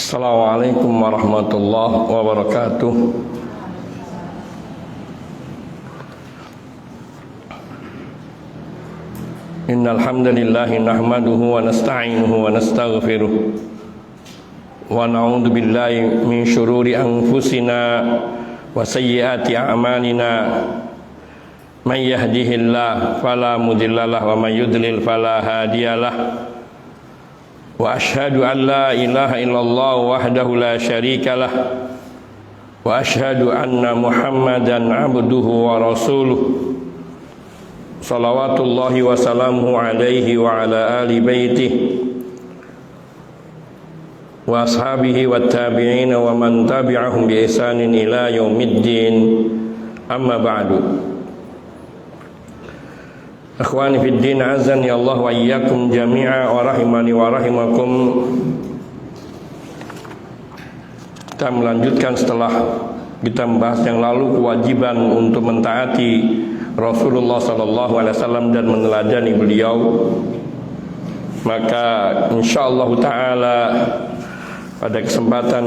Assalamualaikum warahmatullahi wabarakatuh. Innal hamdalillah nahmaduhu wa nasta'inuhu wa nastaghfiruh wa na'udzu billahi min shururi anfusina wa sayyiati a'malina. May yahdihillahu fala mudhillalah wa may yudlil fala hadiyalah. Wa ashhadu an la ilaha illallah wahdahu la syarikalah wa ashhadu anna Muhammadan abduhu wa rasuluh salawatullahi wa salamuhu alaihi wa ala ali baitihi wa ashabihi wa tabi'in wa man tabi'ahum bi ihsanin ila yaumiddin. Amma ba'du. Akhwani fid din, azani Allah wa iyyakum jami'a wa rahimani wa rahimakum. Kita melanjutkan setelah kita membahas yang lalu kewajiban untuk mentaati Rasulullah sallallahu alaihi wasallam dan meneladani beliau. Maka insyaallah taala pada kesempatan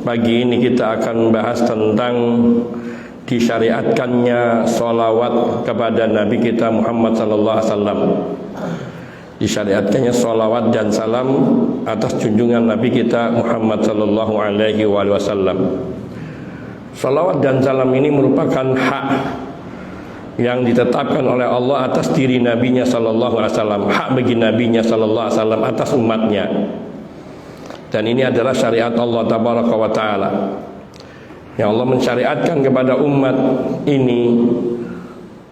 pagi ini kita akan membahas tentang disyariatkannya sholawat kepada Nabi kita Muhammad sallallahu alaihi wasallam. Disyariatkannya sholawat dan salam atas junjungan Nabi kita Muhammad sallallahu alaihi wasallam. Sholawat dan salam ini merupakan hak yang ditetapkan oleh Allah atas diri Nabinya sallallahu alaihi wasallam, hak bagi Nabinya sallallahu alaihi wasallam atas umatnya. Dan ini adalah syariat Allah tabaraka wa taala. Yang Allah mensyariatkan kepada umat ini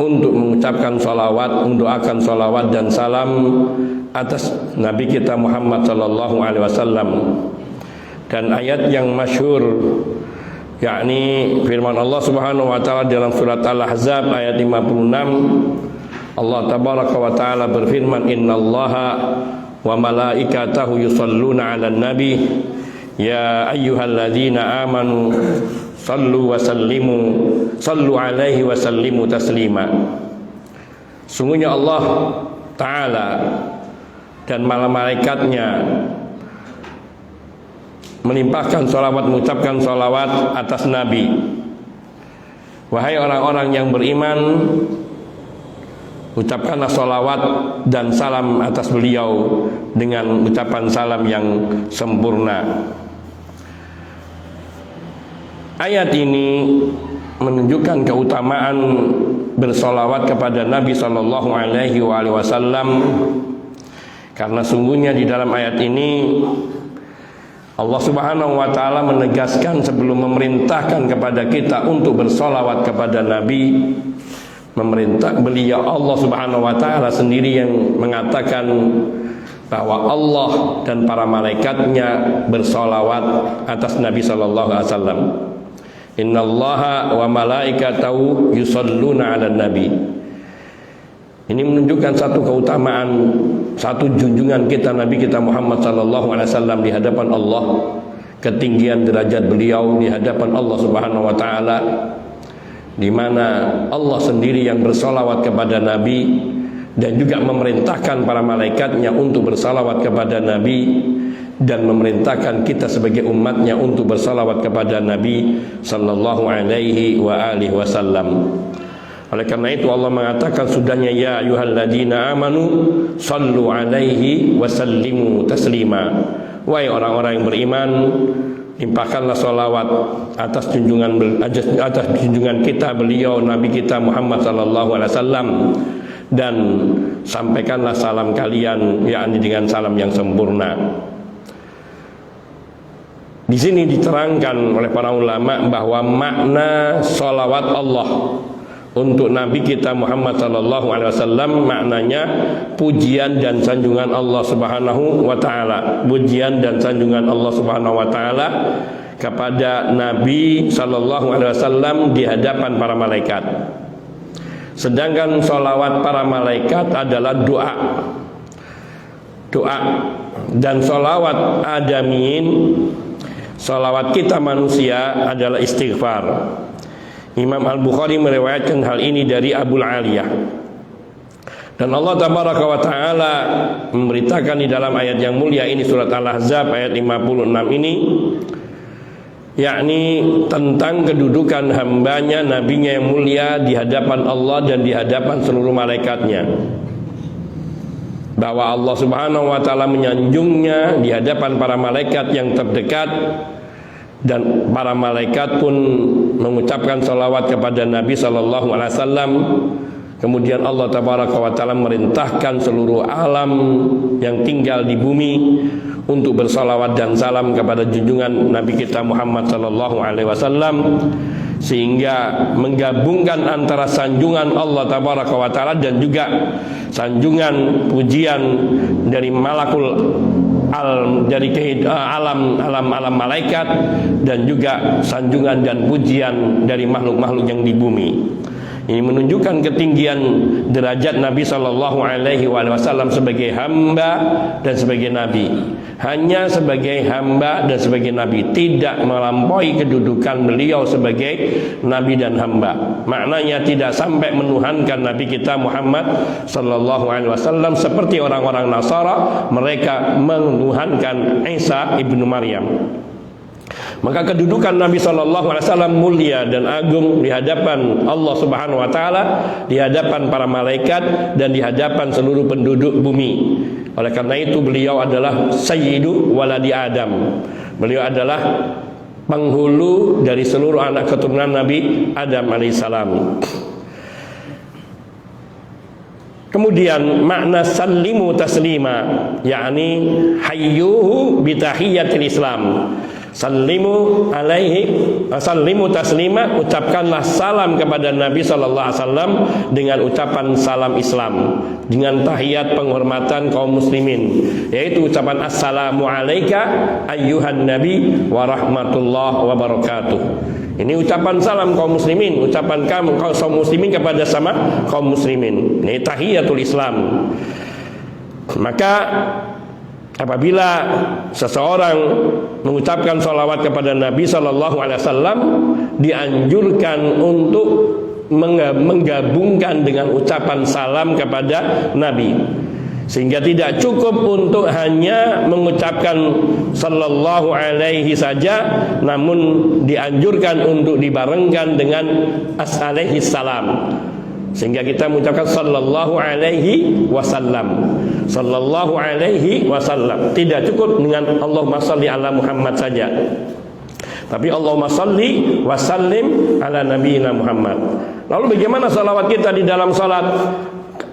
untuk mengucapkan sholawat, mendoakan sholawat dan salam atas Nabi kita Muhammad sallallahu alaihi wasallam. Dan ayat yang masyhur, yakni firman Allah Subhanahu wa taala dalam surat Al-Ahzab ayat 56, Allah tabaraka wa taala berfirman, innallaha wa malaikatahu yusholluna 'alan nabi ya ayyuhalladzina amanu sallu alaihi wa sallimu taslima. Sungguhnya Allah Ta'ala dan malaikatnya melimpahkan sholawat, mengucapkan sholawat atas Nabi. Wahai orang-orang yang beriman, ucapkanlah sholawat dan salam atas beliau dengan ucapan salam yang sempurna. Ayat ini menunjukkan keutamaan bersolawat kepada Nabi sallallahu alaihi wasallam, karena sungguhnya di dalam ayat ini Allah Subhanahu wa taala menegaskan sebelum memerintahkan kepada kita untuk bersolawat kepada Nabi, beliau Allah Subhanahu wa taala sendiri yang mengatakan bahwa Allah dan para malaikatnya bersolawat atas Nabi sallallahu alaihi wasallam. Innallaha wa malaikatahu yusholluna 'alan nabi. Ini menunjukkan satu keutamaan, satu junjungan kita Nabi kita Muhammad sallallahu alaihi wasallam di hadapan Allah, ketinggian derajat beliau di hadapan Allah Subhanahu wa taala, di mana Allah sendiri yang bersolawat kepada Nabi dan juga memerintahkan para malaikatnya untuk bersalawat kepada Nabi, dan memerintahkan kita sebagai umatnya untuk bersalawat kepada Nabi sallallahu alaihi wa alihi wasallam. Oleh karena itu Allah mengatakan sudahnya, ya ayyuhalladzina amanu sallu alaihi wa sallimu taslima. Wahai orang-orang yang beriman, limpahkanlah salawat atas junjungan kita beliau Nabi kita Muhammad sallallahu alaihi wasallam, dan sampaikanlah salam kalian yakni dengan salam yang sempurna. Di sini diterangkan oleh para ulama bahwa makna salawat Allah untuk Nabi kita Muhammad sallallahu alaihi wasallam maknanya pujian dan sanjungan Allah Subhanahu wa taala. Pujian dan sanjungan Allah Subhanahu wa taala kepada Nabi sallallahu alaihi wasallam di hadapan para malaikat. Sedangkan salawat para malaikat adalah doa. Dan salawat adamin, salawat kita manusia adalah istighfar. Imam Al-Bukhari meriwayatkan hal ini dari Abu Aliyah. Dan Allah Tabaraka wa Ta'ala memberitakan di dalam ayat yang mulia ini, surat Al-Ahzab ayat 56 ini, yakni tentang kedudukan hambanya, nabinya yang mulia di hadapan Allah dan di hadapan seluruh malaikatnya, bahwa Allah Subhanahu wa Ta'ala menyanjungnya di hadapan para malaikat yang terdekat, dan para malaikat pun mengucapkan salawat kepada Nabi sallallahu alaihi wasallam. Kemudian Allah Tabaraka wa Ta'ala merintahkan seluruh alam yang tinggal di bumi untuk bersalawat dan salam kepada junjungan Nabi kita Muhammad sallallahu alaihi wasallam, sehingga menggabungkan antara sanjungan Allah Tabaraka wa Ta'ala dan juga sanjungan pujian dari malakul dari alam malaikat, dan juga sanjungan dan pujian dari makhluk-makhluk yang di bumi. Ini menunjukkan ketinggian derajat Nabi sallallahu alaihi wasallam sebagai hamba dan sebagai nabi. Hanya sebagai hamba dan sebagai nabi, tidak melampaui kedudukan beliau sebagai nabi dan hamba. Maknanya tidak sampai menuhankan Nabi kita Muhammad sallallahu alaihi wasallam seperti orang-orang Nasara, mereka menuhankan Isa ibnu Maryam. Maka kedudukan Nabi SAW mulia dan agung di hadapan Allah Subhanahu wa Ta'ala, di hadapan para malaikat, dan di hadapan seluruh penduduk bumi. Oleh karena itu beliau adalah Sayyidu Waladi Adam. Beliau adalah penghulu dari seluruh anak keturunan Nabi Adam alaihissalam. Kemudian makna sallimu taslima, yakni hayyuhu bitahiyyatil Islam. Sallimu alaihi, sallimu taslima, ucapkanlah salam kepada Nabi sallallahu alaihi wasallam dengan ucapan salam Islam, dengan tahiyat penghormatan kaum muslimin, yaitu ucapan assalamu alayka ayyuhan nabi wa rahmatullah wa barakatuh. Ini ucapan salam kaum muslimin, ucapan kaum muslimin kepada sama kaum muslimin. Ini tahiyatul Islam. Maka apabila seseorang mengucapkan salawat kepada Nabi sallallahu alaihi wasallam, dianjurkan untuk menggabungkan dengan ucapan salam kepada Nabi, sehingga tidak cukup untuk hanya mengucapkan sallallahu alaihi saja, namun dianjurkan untuk dibarengkan dengan alaihi salam, sehingga kita mengucapkan sallallahu alaihi wasallam, sallallahu alaihi wasallam. Tidak cukup dengan Allahumma salli ala Muhammad saja, tapi Allahumma salli wa sallim ala nabiyina Muhammad. Lalu bagaimana salawat kita di dalam salat?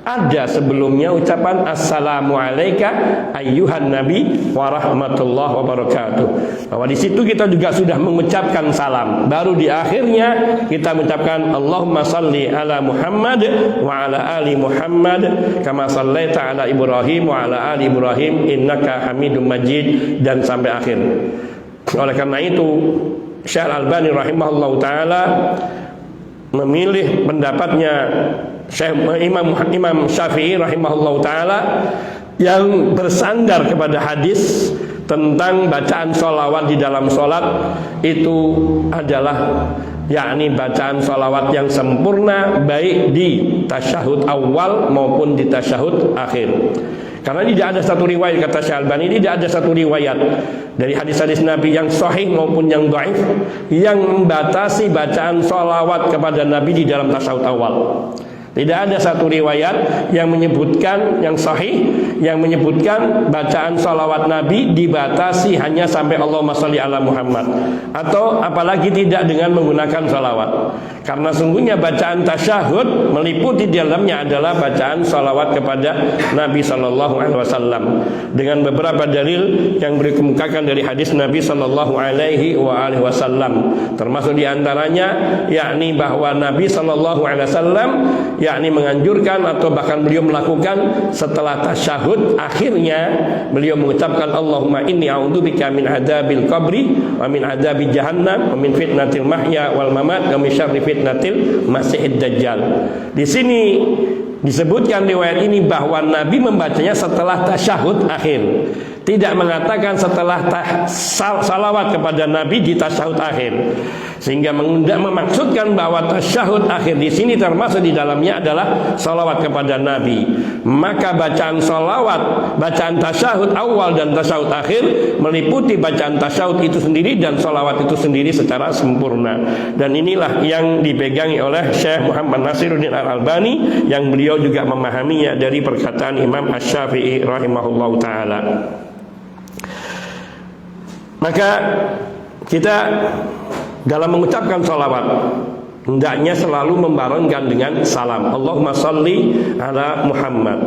Ada sebelumnya ucapan assalamu alayka ayyuhan nabi wa rahmatullah wa barakatuh, bahwa di situ kita juga sudah mengucapkan salam. Baru di akhirnya kita mengucapkan Allahumma salli ala Muhammad wa ala ali Muhammad kama sallaita ala Ibrahim wa ala ali Ibrahim innaka Hamidum Majid, dan sampai akhir. Oleh karena itu Syekh Al-Albani rahimahullah taala memilih pendapatnya Imam Syafi'i rahimahullah ta'ala, yang bersandar kepada hadis tentang bacaan sholawat di dalam sholat itu adalah yakni bacaan sholawat yang sempurna, baik di tasyahud awal maupun di tasyahud akhir. Karena tidak ada satu riwayat, kata Syekh Al-Albani, tidak ada satu riwayat dari hadis-hadis Nabi yang sahih maupun yang dhaif yang membatasi bacaan sholawat kepada Nabi di dalam tasyahud awal. Tidak ada satu riwayat yang menyebutkan, yang sahih, yang menyebutkan bacaan salawat Nabi dibatasi hanya sampai Allahumma sholli ala Muhammad, atau apalagi tidak dengan menggunakan salawat. Karena sungguhnya bacaan tasyahud meliputi di dalamnya adalah bacaan salawat kepada Nabi sallallahu alaihi wasallam dengan beberapa dalil yang dikemukakan dari hadis Nabi sallallahu alaihi wasallam, termasuk diantaranya yakni bahwa Nabi sallallahu alaihi wasallam yakni menganjurkan atau bahkan beliau melakukan setelah tasyahud akhirnya beliau mengucapkan Allahumma inni a'udzubika min adzabil qabri wa min adzabi jahannam wa min fitnatil mahya wal mamat wa min syarri fitnatil masiihid dajjal. Di sini disebutkan riwayat ini bahwa Nabi membacanya setelah tasyahud akhir, tidak mengatakan setelah salawat kepada Nabi di tasyahud akhir. Sehingga memaksudkan bahwa tasyahud akhir di sini termasuk di dalamnya adalah salawat kepada Nabi. Maka bacaan salawat, bacaan tasyahud awal dan tasyahud akhir meliputi bacaan tasyahud itu sendiri dan salawat itu sendiri secara sempurna. Dan inilah yang dipegangi oleh Syekh Muhammad Nasiruddin Al-Albani, yang beliau juga memahaminya dari perkataan Imam Asy-Syafi'i rahimahullahu ta'ala. Maka kita dalam mengucapkan salawat hendaknya selalu membarengkan dengan salam. Allahumma salli ala Muhammad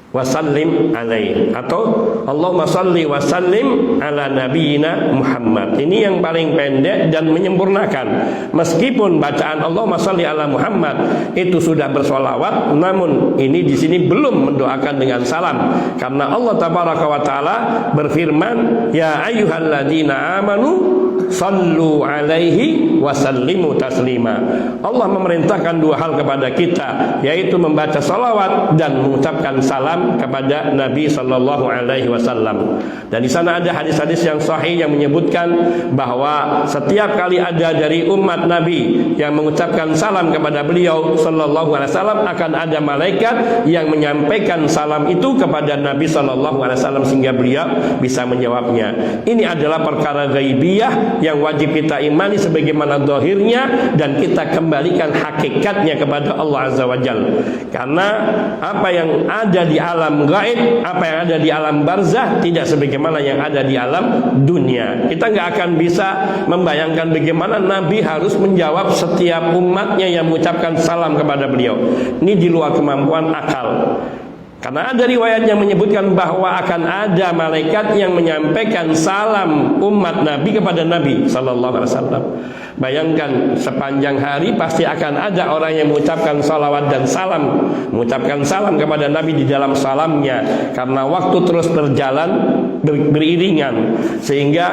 wa sallim alaihi, atau Allahumma salli wa sallim ala nabiyyina Muhammad. Ini yang paling pendek dan menyempurnakan. Meskipun bacaan Allahumma salli ala Muhammad itu sudah bersolawat, namun ini di sini belum mendoakan dengan salam, karena Allah tabaraka wa taala berfirman, ya ayyuhalladzina amanu sallu alaihi wa sallimu taslima. Allah memerintahkan dua hal kepada kita, yaitu membaca salawat dan mengucapkan salam kepada Nabi sallallahu alaihi wasallam. Dan di sana ada hadis-hadis yang sahih yang menyebutkan bahwa setiap kali ada dari umat Nabi yang mengucapkan salam kepada beliau sallallahu alaihi wasallam, akan ada malaikat yang menyampaikan salam itu kepada Nabi sallallahu alaihi wasallam sehingga beliau bisa menjawabnya. Ini adalah perkara ghaibiyah yang wajib kita imani sebagaimana zahirnya, dan kita kembalikan hakikatnya kepada Allah azza wajalla. Karena apa yang ada di alam gaib, apa yang ada di alam barzah tidak sebagaimana yang ada di alam dunia. Kita nggak akan bisa membayangkan bagaimana Nabi harus menjawab setiap umatnya yang mengucapkan salam kepada beliau. Ini di luar kemampuan akal. Karena ada riwayat yang menyebutkan bahwa akan ada malaikat yang menyampaikan salam umat Nabi kepada Nabi sallallahu alaihi wasallam. Bayangkan, sepanjang hari pasti akan ada orang yang mengucapkan salawat dan salam, mengucapkan salam kepada Nabi di dalam salamnya, karena waktu terus berjalan beriringan, sehingga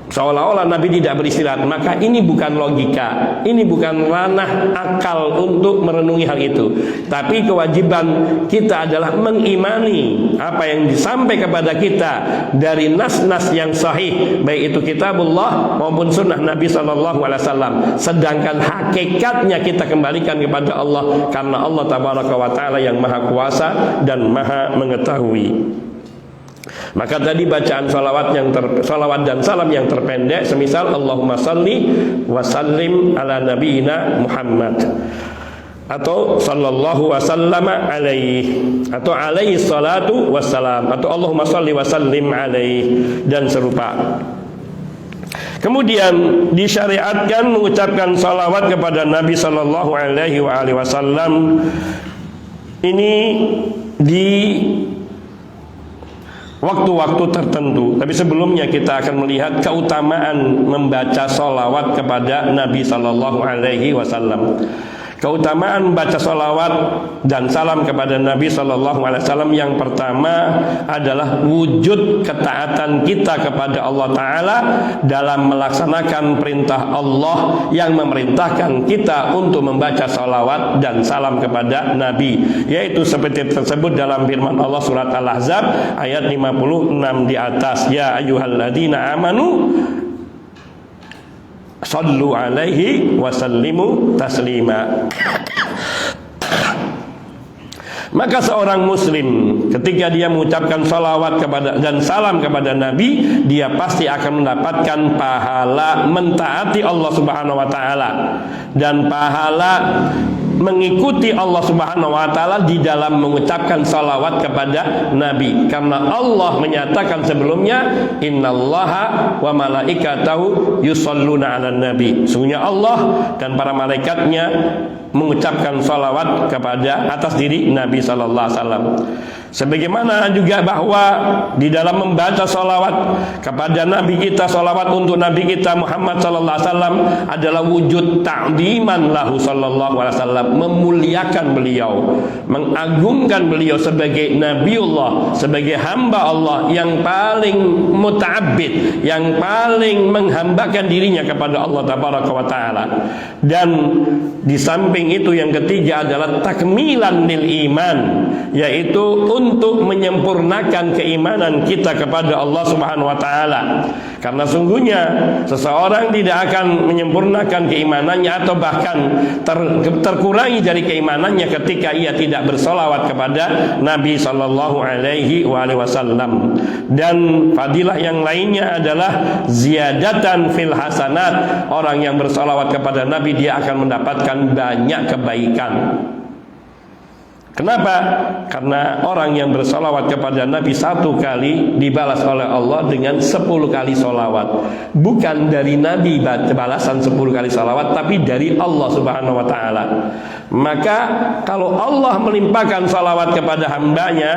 seolah-olah Nabi tidak beristirahat. Maka ini bukan logika, ini bukan ranah akal untuk merenungi hal itu. Tapi kewajiban kita adalah mengimani apa yang disampaikan kepada kita dari nas-nas yang sahih, baik itu kitabullah maupun sunnah Nabi SAW. Sedangkan hakikatnya kita kembalikan kepada Allah, karena Allah tabaraka wa ta'ala yang maha kuasa dan maha mengetahui. Maka tadi bacaan salawat dan salam yang terpendek, semisal Allahumma salli wa sallim ala nabiyyina Muhammad, atau sallallahu wasallama alaihi, atau alaihi salatu wassalam, atau Allahumma salli wa sallim alaihi, dan serupa. Kemudian disyariatkan mengucapkan salawat kepada Nabi sallallahu alaihi wasallam ini di waktu-waktu tertentu. Tapi sebelumnya kita akan melihat keutamaan membaca sholawat kepada Nabi sallallahu alaihi wasallam. Keutamaan membaca sholawat dan salam kepada Nabi sallallahu alaihi wasallam yang pertama adalah wujud ketaatan kita kepada Allah Ta'ala dalam melaksanakan perintah Allah yang memerintahkan kita untuk membaca sholawat dan salam kepada Nabi, yaitu seperti tersebut dalam firman Allah surat Al-Ahzab ayat 56 di atas, ya ayyuhalladzina amanu sallu alaihi wa sallimu taslima. Maka seorang muslim ketika dia mengucapkan salawat kepada dan salam kepada Nabi, dia pasti akan mendapatkan pahala mentaati Allah Subhanahu wa taala dan pahala mengikuti Allah Subhanahu wa taala di dalam mengucapkan salawat kepada Nabi. Karena Allah menyatakan sebelumnya, innallaha wa malaikatahu yusholluna 'alan nabi. Sungguhnya Allah dan para malaikatnya mengucapkan salawat kepada atas diri Nabi sallallahu alaihi wasallam. Sebagaimana juga bahwa di dalam membaca salawat kepada Nabi kita, salawat untuk Nabi kita Muhammad sallallahu alaihi wasallam adalah wujud ta'ziman lahu sallallahu alaihi wasallam, memuliakan beliau, mengagungkan beliau sebagai Nabiullah, sebagai hamba Allah yang paling muta'abbid, yang paling menghambakan dirinya kepada Allah tabaraka wa taala. Dan di samping samping itu yang ketiga adalah takmilan lil iman, yaitu untuk menyempurnakan keimanan kita kepada Allah Subhanahu wa taala. Karena sungguhnya seseorang tidak akan menyempurnakan keimanannya atau bahkan terkurangi dari keimanannya ketika ia tidak bersolawat kepada Nabi sallallahu alaihi wasallam. Dan fadilah yang lainnya adalah ziyadatan fil hasanat. Orang yang bersolawat kepada Nabi dia akan mendapatkan banyak kebaikan. Kenapa? Karena orang yang bersolawat kepada Nabi satu kali dibalas oleh Allah dengan 10 kali solawat. Bukan dari Nabi balasan 10 kali solawat, tapi dari Allah Subhanahu wa ta'ala. Maka kalau Allah melimpahkan solawat kepada hambanya,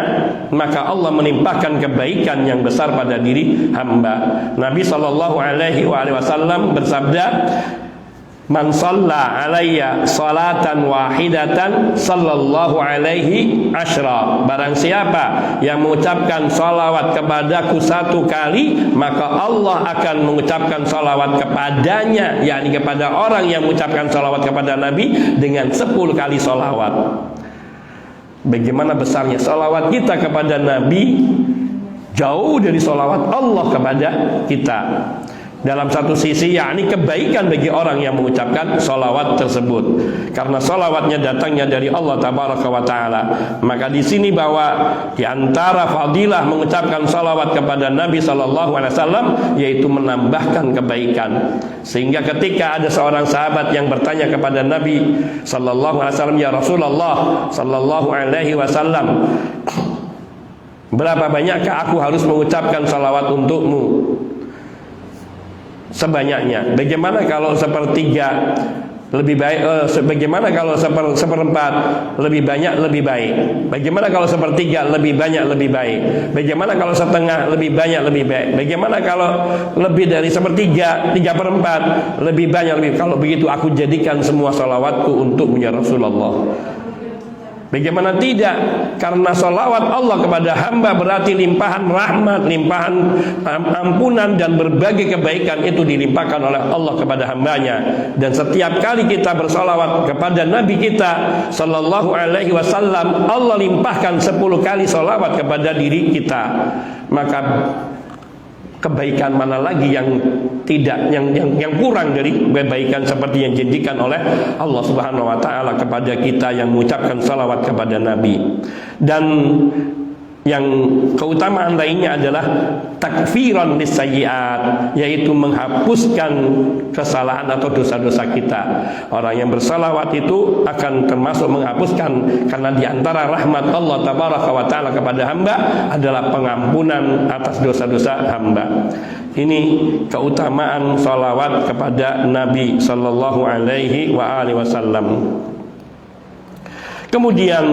maka Allah melimpahkan kebaikan yang besar pada diri hamba. Nabi SAW bersabda, man shalla alayya salatan wahidatan sallallahu alaihi asyra. Barang siapa yang mengucapkan salawat kepadaku satu kali, maka Allah akan mengucapkan salawat kepadanya, yakni kepada orang yang mengucapkan salawat kepada Nabi dengan 10 kali salawat. Bagaimana besarnya salawat kita kepada Nabi, jauh dari salawat Allah kepada kita. Dalam satu sisi, yakni kebaikan bagi orang yang mengucapkan salawat tersebut, karena salawatnya datangnya dari Allah Tabaraka wa Ta'ala. Maka di sini bahwa di antara fadilah mengucapkan salawat kepada Nabi Sallallahu Alaihi Wasallam yaitu menambahkan kebaikan. Sehingga ketika ada seorang sahabat yang bertanya kepada Nabi Sallallahu Alaihi Wasallam, ya Rasulullah Sallallahu Alaihi Wasallam, berapa banyakkah aku harus mengucapkan salawat untukmu? Sebanyaknya. Bagaimana kalau sepertiga lebih baik? Bagaimana kalau seperempat lebih banyak lebih baik? Bagaimana kalau sepertiga lebih banyak lebih baik? Bagaimana kalau setengah lebih banyak lebih baik? Bagaimana kalau lebih dari sepertiga, 3/4 lebih banyak lebih? Kalau begitu aku jadikan semua salawatku untukmu ya Rasulullah. Bagaimana tidak? Karena salawat Allah kepada hamba berarti limpahan rahmat, limpahan ampunan dan berbagai kebaikan itu dilimpahkan oleh Allah kepada hambanya. Dan setiap kali kita bersalawat kepada Nabi kita Sallallahu Alaihi Wasallam, Allah limpahkan 10 kali salawat kepada diri kita. Maka kebaikan mana lagi yang tidak yang kurang dari kebaikan seperti yang dijanjikan oleh Allah Subhanahu wa taala kepada kita yang mengucapkan salawat kepada Nabi. Dan yang keutamaan lainnya adalah takfiran lisayyi'at, yaitu menghapuskan kesalahan atau dosa-dosa kita. Orang yang bersalawat itu akan termasuk menghapuskan, karena di antara rahmat Allah Tabaraka wa Ta'ala kepada hamba adalah pengampunan atas dosa-dosa hamba. Ini keutamaan salawat kepada Nabi Sallallahu Alaihi Wasallam. Kemudian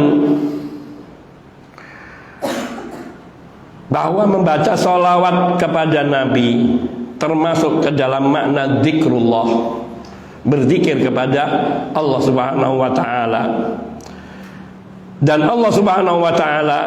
bahwa membaca salawat kepada Nabi termasuk ke dalam makna zikrullah, berzikir kepada Allah Subhanahu wa ta'ala. Dan Allah Subhanahu wa ta'ala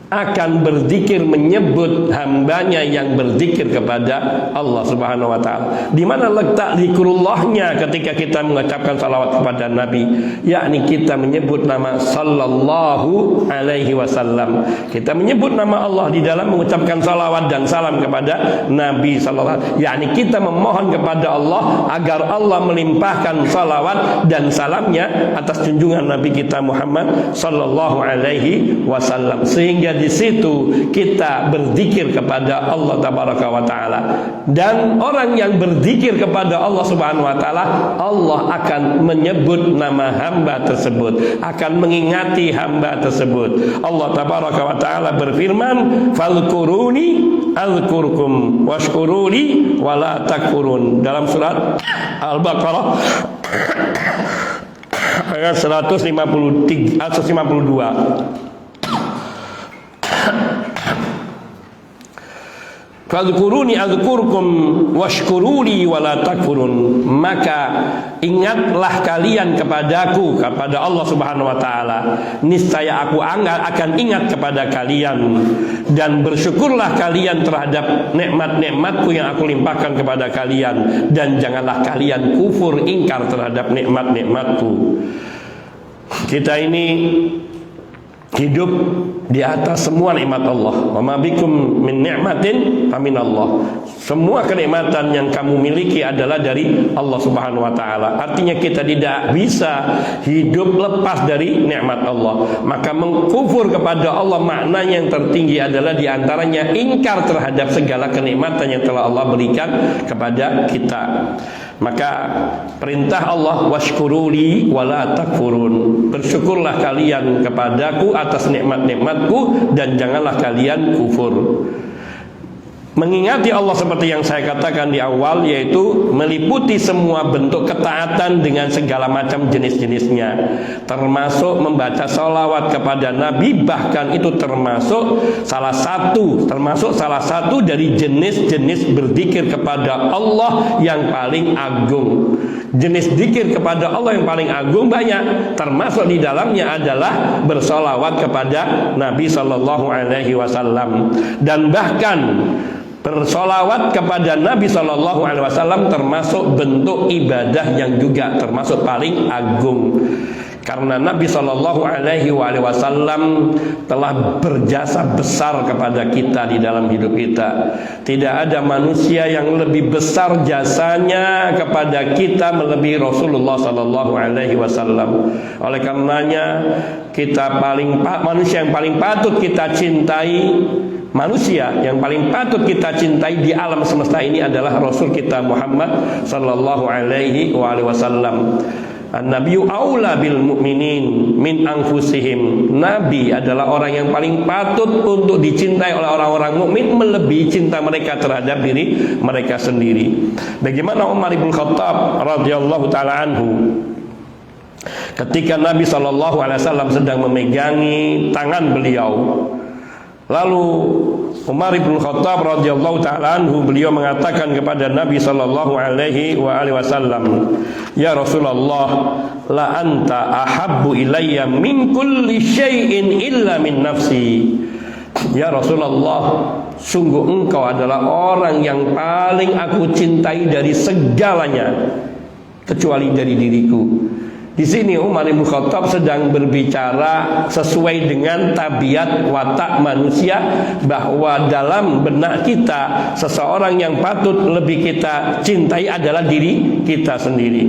akan berzikir menyebut hambanya yang berzikir kepada Allah Subhanahu wa ta'ala. Di mana letak zikrullahnya ketika kita mengucapkan salawat kepada Nabi? Yakni kita menyebut nama Sallallahu Alaihi Wasallam. Kita menyebut nama Allah di dalam mengucapkan salawat dan salam kepada Nabi Sallallahu Alaihi Wasallam. Yakni kita memohon kepada Allah agar Allah melimpahkan salawat dan salamnya atas junjungan Nabi kita Muhammad Sallallahu Alaihi Wasallam. Sehingga di situ kita berzikir kepada Allah Tabaraka wa Ta'ala. Dan orang yang berzikir kepada Allah Subhanahu wa Ta'ala, Allah akan menyebut nama hamba tersebut, akan mengingati hamba tersebut. Allah Tabaraka wa Ta'ala berfirman, "Fadhkuruni azkurkum washkuruni wala takfurun." Dalam surat Al-Baqarah ayat 152. Fadhkuruni adzkurkum washkuruli wala takfurun. Maka ingatlah kalian kepadaku, kepada Allah Subhanahu wa taala, niscaya aku akan ingat kepada kalian, dan bersyukurlah kalian terhadap nikmat-nikmatku yang aku limpahkan kepada kalian, dan janganlah kalian kufur ingkar terhadap nikmat-nikmatku. Kita ini hidup di atas semua nikmat Allah. Wa ma bikum min ni'matin faminallah. Semua kenikmatan yang kamu miliki adalah dari Allah Subhanahu wa taala. Artinya kita tidak bisa hidup lepas dari nikmat Allah. Maka mengkufur kepada Allah maknanya yang tertinggi adalah diantaranya ingkar terhadap segala kenikmatan yang telah Allah berikan kepada kita. Maka perintah Allah, washkuruli wala takfurun, bersyukurlah kalian kepadaku atas nikmat-nikmatku dan janganlah kalian kufur. Mengingati Allah seperti yang saya katakan di awal, yaitu meliputi semua bentuk ketaatan dengan segala macam jenis-jenisnya, termasuk membaca sholawat kepada Nabi. Bahkan itu termasuk salah satu dari jenis-jenis berzikir kepada Allah yang paling agung. Jenis zikir kepada Allah yang paling agung banyak, termasuk di dalamnya adalah bersolawat kepada Nabi Sallallahu Alaihi Wasallam. Dan bahkan bersolawat kepada Nabi Sallallahu Alaihi Wasallam termasuk bentuk ibadah yang juga termasuk paling agung. Karena Nabi Sallallahu Alaihi Wasallam telah berjasa besar kepada kita di dalam hidup kita. Tidak ada manusia yang lebih besar jasanya kepada kita melebihi Rasulullah Sallallahu Alaihi Wasallam. Oleh karenanya manusia yang paling patut kita cintai, manusia yang paling patut kita cintai di alam semesta ini adalah Rasul kita Muhammad Sallallahu Alaihi Wasallam. An-Nabiyyu aula bil mu'minin min anfusihim. Nabi adalah orang yang paling patut untuk dicintai oleh orang-orang mukmin melebihi cinta mereka terhadap diri mereka sendiri. Bagaimana Umar bin Khattab radhiyallahu taala anhu ketika Nabi Sallallahu Alaihi Wasallam sedang memegangi tangan beliau, lalu Umar bin Khattab radhiyallahu taala anhu beliau mengatakan kepada Nabi sallallahu alaihi wasallam, "Ya Rasulullah, la anta ahabbu ilayya min kulli syai'in illa min nafsi." Ya Rasulullah, sungguh engkau adalah orang yang paling aku cintai dari segalanya kecuali dari diriku. Di sini Umar bin Khattab sedang berbicara sesuai dengan tabiat watak manusia, bahwa dalam benak kita seseorang yang patut lebih kita cintai adalah diri kita sendiri.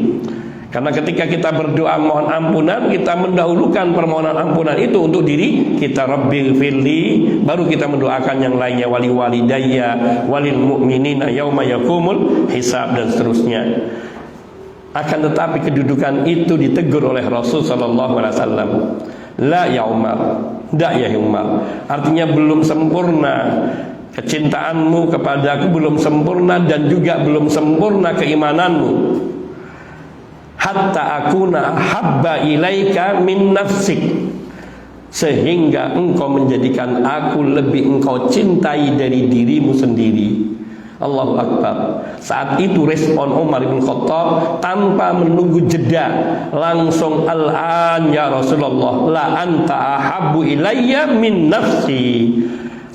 Karena ketika kita berdoa mohon ampunan, kita mendahulukan permohonan ampunan itu untuk diri kita, Rabbighfirli, baru kita mendoakan yang lainnya, wali walidayya walil mu'minina yauma yaqumul hisab, dan seterusnya. Akan tetapi kedudukan itu ditegur oleh Rasul Sallallahu Alaihi Wasallam. La ya Umar, tidak ya Umar. Artinya belum sempurna kecintaanmu kepadaku, belum sempurna, dan juga belum sempurna keimananmu. Hatta akuna habba ilaika min nafsik, sehingga engkau menjadikan aku lebih engkau cintai dari dirimu sendiri. Allahu Akbar. Saat itu respon Umar bin Khattab tanpa menunggu jeda, langsung, al-an ya Rasulullah, la anta ahabbu ilayya min nafsi.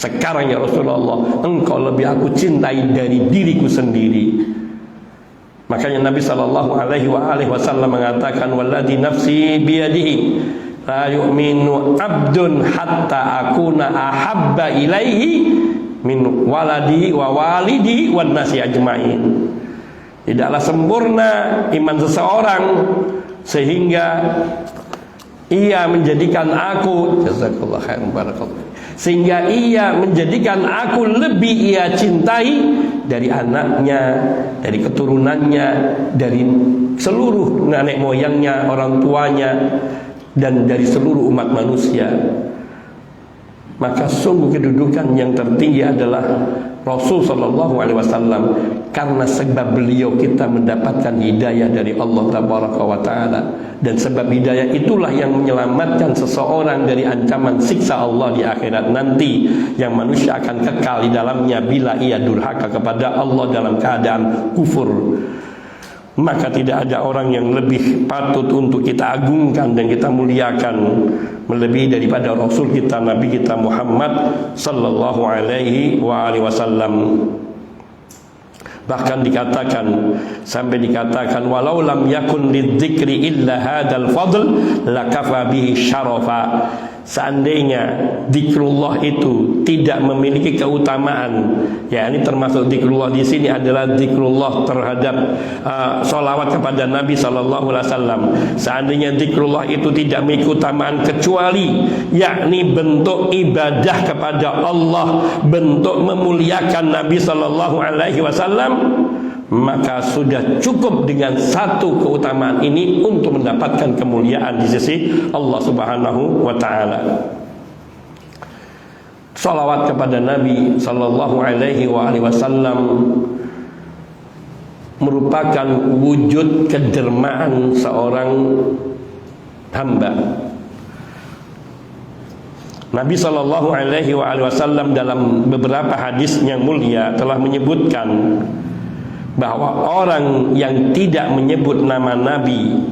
Sekarang ya Rasulullah, engkau lebih aku cintai dari diriku sendiri. Makanya Nabi Sallallahu Alaihi Wasallam mengatakan, walladzi nafsi biyadihi la yu'minu abdun hatta akuna ahabba ilaihi min waladi wa walidi wan nasi ajmain. Tidaklah sempurna iman seseorang sehingga ia menjadikan aku, jazakallahu khairan barakallahu, sehingga ia menjadikan aku lebih ia cintai dari anaknya, dari keturunannya, dari seluruh nenek moyangnya, orang tuanya, dan dari seluruh umat manusia. maka sungguh kedudukan yang tertinggi adalah Rasul Sallallahu Alaihi Wasallam, karena sebab beliau kita mendapatkan hidayah dari Allah Tabaraka wa Taala, dan sebab hidayah itulah yang menyelamatkan seseorang dari ancaman siksa Allah di akhirat nanti, yang manusia akan kekal di dalamnya bila ia durhaka kepada Allah dalam keadaan kufur. Maka tidak ada orang yang lebih patut untuk kita agungkan dan kita muliakan melebihi daripada Rasul kita, Nabi kita Muhammad Sallallahu Alaihi Wasallam. Bahkan dikatakan, sampai dikatakan, walau lam yakun lidzikri illa hadal fadl lakafa bihi syarafa. Seandainya zikrullah itu tidak memiliki keutamaan, ya ini termasuk zikrullah di sini adalah zikrullah terhadap sholawat kepada Nabi Sallallahu Alaihi Wasallam. Seandainya zikrullah itu tidak memiliki keutamaan kecuali yakni bentuk ibadah kepada Allah, bentuk memuliakan Nabi Sallallahu Alaihi Wasallam, maka sudah cukup dengan satu keutamaan ini untuk mendapatkan kemuliaan di sisi Allah Subhanahu wa Ta'ala. Salawat kepada Nabi Sallallahu Alaihi Wasallam merupakan wujud kedermaan seorang hamba. Nabi Sallallahu Alaihi Wasallam dalam beberapa hadis yang mulia telah menyebutkan bahwa orang yang tidak menyebut nama Nabi,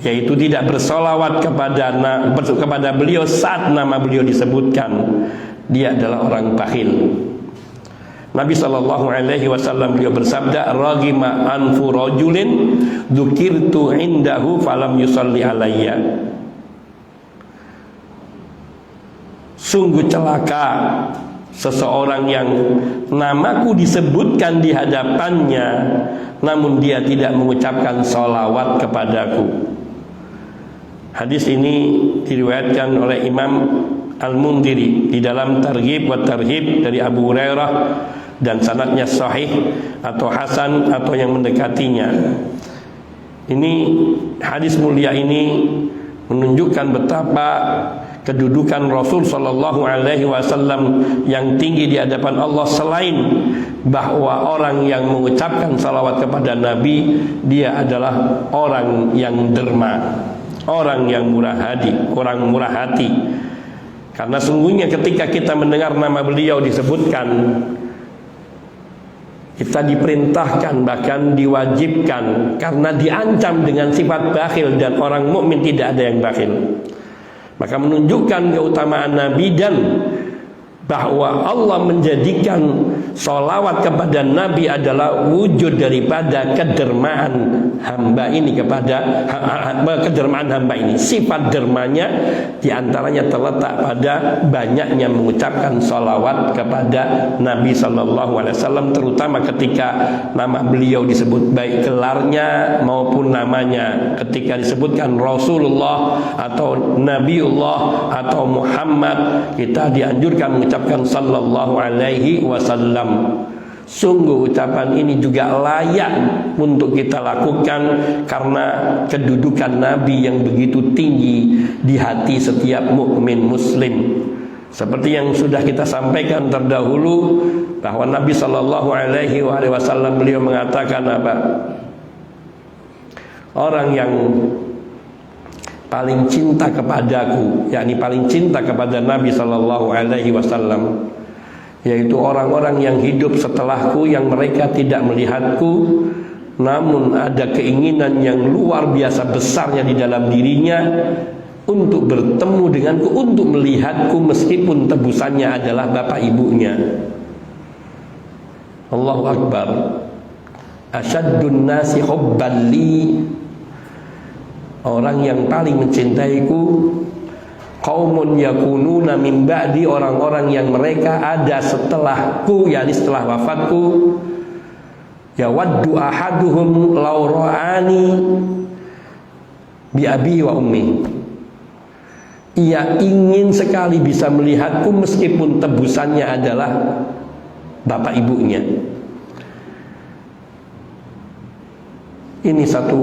yaitu tidak bersolawat kepada beliau saat nama beliau disebutkan, dia adalah orang bakhil. Nabi Sallallahu Alaihi Wasallam beliau bersabda, "Ragima anfu rajulin dzukirtu indahu falam yusalli alayya." Sungguh celaka seseorang yang namaku disebutkan di hadapannya, namun dia tidak mengucapkan sholawat kepadaku. Hadis ini diriwayatkan oleh Imam Al-Mundhiri di dalam Targhib wa Tarhib dari Abu Hurairah, dan sanadnya sahih atau hasan atau yang mendekatinya. Ini hadis mulia ini menunjukkan betapa kedudukan Rasul Sallallahu Alaihi Wasallam yang tinggi di hadapan Allah. Selain bahwa orang yang mengucapkan salawat kepada Nabi, dia adalah orang yang derma, orang yang murah hati. Karena sungguhnya ketika kita mendengar nama beliau disebutkan, kita diperintahkan, bahkan diwajibkan, karena diancam dengan sifat bakhil, dan orang mukmin tidak ada yang bakhil. Maka menunjukkan keutamaan Nabi dan bahwa Allah menjadikan sholawat kepada Nabi adalah wujud daripada kedermaan hamba ini kepada kedermaan hamba ini. Sifat dermanya diantaranya terletak pada banyaknya mengucapkan sholawat kepada Nabi Sallallahu Alaihi Wasallam, terutama ketika nama beliau disebut, baik gelarnya maupun namanya. Ketika disebutkan Rasulullah atau Nabiullah atau Muhammad, kita dianjurkan mengucapkan Sallallahu Alaihi Wasallam. Sungguh ucapan ini juga layak untuk kita lakukan karena kedudukan Nabi yang begitu tinggi di hati setiap mukmin muslim. Seperti yang sudah kita sampaikan terdahulu, bahwa Nabi Sallallahu Alaihi Wasallam beliau mengatakan apa? Orang yang paling cinta kepadaku, yakni paling cinta kepada Nabi Sallallahu Alaihi Wasallam, yaitu orang-orang yang hidup setelahku, yang mereka tidak melihatku, namun ada keinginan yang luar biasa besarnya di dalam dirinya untuk bertemu denganku, untuk melihatku, meskipun tebusannya adalah bapak ibunya. Allahu Akbar. Asyaddun nasi hubban li, orang yang paling mencintaiku, qaumun yakununa min ba'di, orang-orang yang mereka ada setelahku, yakni setelah wafatku. Yawaddu ahaduhum law ra'ani bi abi wa ummi, ia ingin sekali bisa melihatku meskipun tebusannya adalah bapak ibunya. Ini satu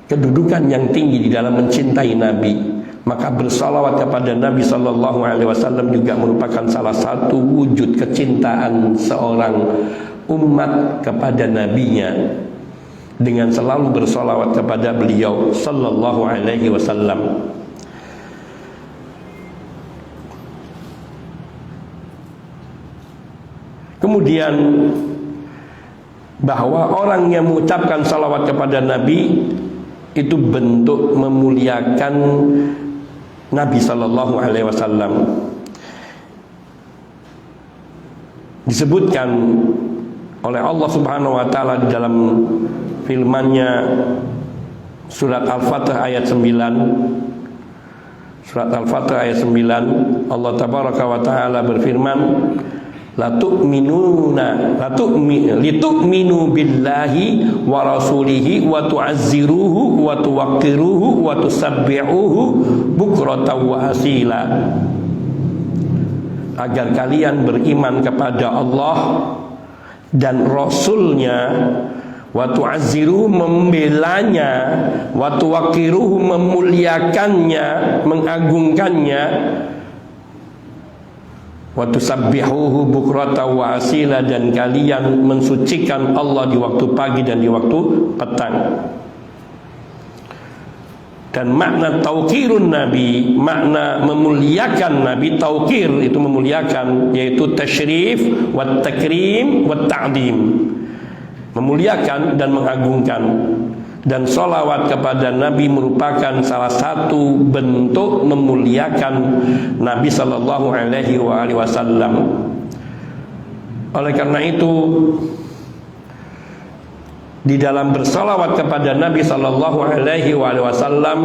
kedudukan yang tinggi di dalam mencintai Nabi, maka bersalawat kepada Nabi Sallallahu Alaihi Wasallam juga merupakan salah satu wujud kecintaan seorang umat kepada nabinya, dengan selalu bersalawat kepada beliau Sallallahu Alaihi Wasallam. Kemudian bahwa orang yang mengucapkan salawat kepada Nabi itu bentuk memuliakan Nabi Sallallahu Alaihi Wasallam. Disebutkan oleh Allah Subhanahu Wa Taala di dalam firman-Nya surat Al-Fatih ayat 9. Surat Al-Fatih ayat 9, Allah Tabaraka wa Taala berfirman, litu'minu billahi wa rasulihi wa tu'azziruhu wa tuwaqqiruhu wa tusabbihuhu bukratan wa asila. Agar kalian beriman kepada Allah dan Rasulnya, wa tu'azziruhu membelanya, wa tuwaqqiruhu memuliakannya, mengagungkannya, wa tusabbihuhu bukratan wa asila, dan kalian mensucikan Allah di waktu pagi dan di waktu petang. Dan makna tauqirun Nabi, makna memuliakan Nabi, tauqir itu memuliakan, yaitu tasyrif wa takrim wa ta'dim, memuliakan dan mengagungkan. Dan sholawat kepada Nabi merupakan salah satu bentuk memuliakan Nabi Sallallahu Alaihi Wasallam. Oleh karena itu, di dalam bersalawat kepada Nabi Sallallahu Alaihi Wasallam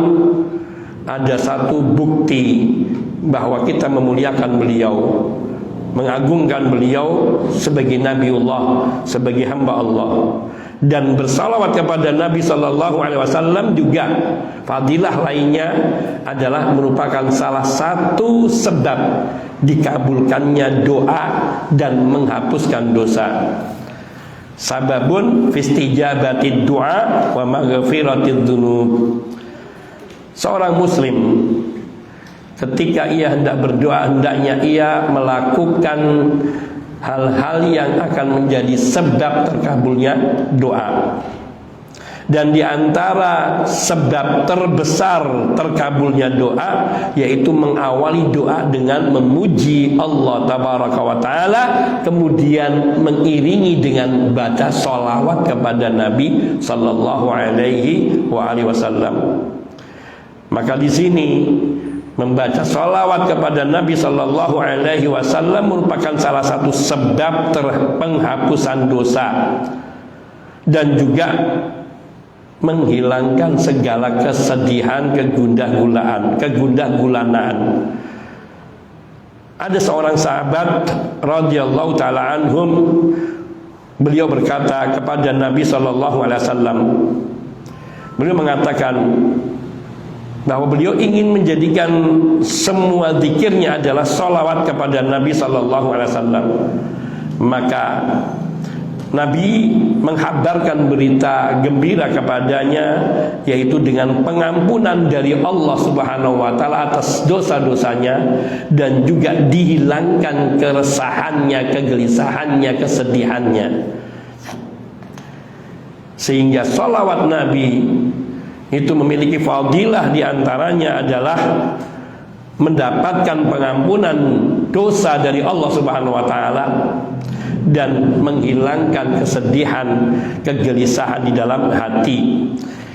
ada satu bukti bahwa kita memuliakan beliau, mengagungkan beliau sebagai Nabiullah, sebagai hamba Allah. Dan bersalawat kepada Nabi Sallallahu Alaihi Wasallam juga fadilah lainnya adalah merupakan salah satu sebab dikabulkannya doa dan menghapuskan dosa. Sababun fistijabatid du'a wa maghfiratid dzunub. Seorang muslim ketika ia hendak berdoa, hendaknya ia melakukan hal-hal yang akan menjadi sebab terkabulnya doa. Dan di antara sebab terbesar terkabulnya doa yaitu mengawali doa dengan memuji Allah Tabaraka wa Ta'ala, kemudian mengiringi dengan baca sholawat kepada Nabi Sallallahu Alaihi Wasallam. Maka di sini membaca sholawat kepada Nabi Sallallahu Alaihi Wasallam merupakan salah satu sebab penghapusan dosa dan juga menghilangkan segala kesedihan, kegundah-gulaan. Ada seorang sahabat radhiyallahu taala anhum, beliau berkata kepada Nabi Sallallahu Alaihi Wasallam, beliau mengatakan bahwa beliau ingin menjadikan semua zikirnya adalah sholawat kepada Nabi Sallallahu Alaihi Wasallam. Maka Nabi menghabarkan berita gembira kepadanya, yaitu dengan pengampunan dari Allah Subhanahu wa Ta'ala atas dosa-dosanya, dan juga dihilangkan keresahannya, kegelisahannya, kesedihannya. Sehingga sholawat Nabi itu memiliki fadilah, diantaranya adalah mendapatkan pengampunan dosa dari Allah Subhanahu wa Ta'ala dan menghilangkan kesedihan, kegelisahan di dalam hati.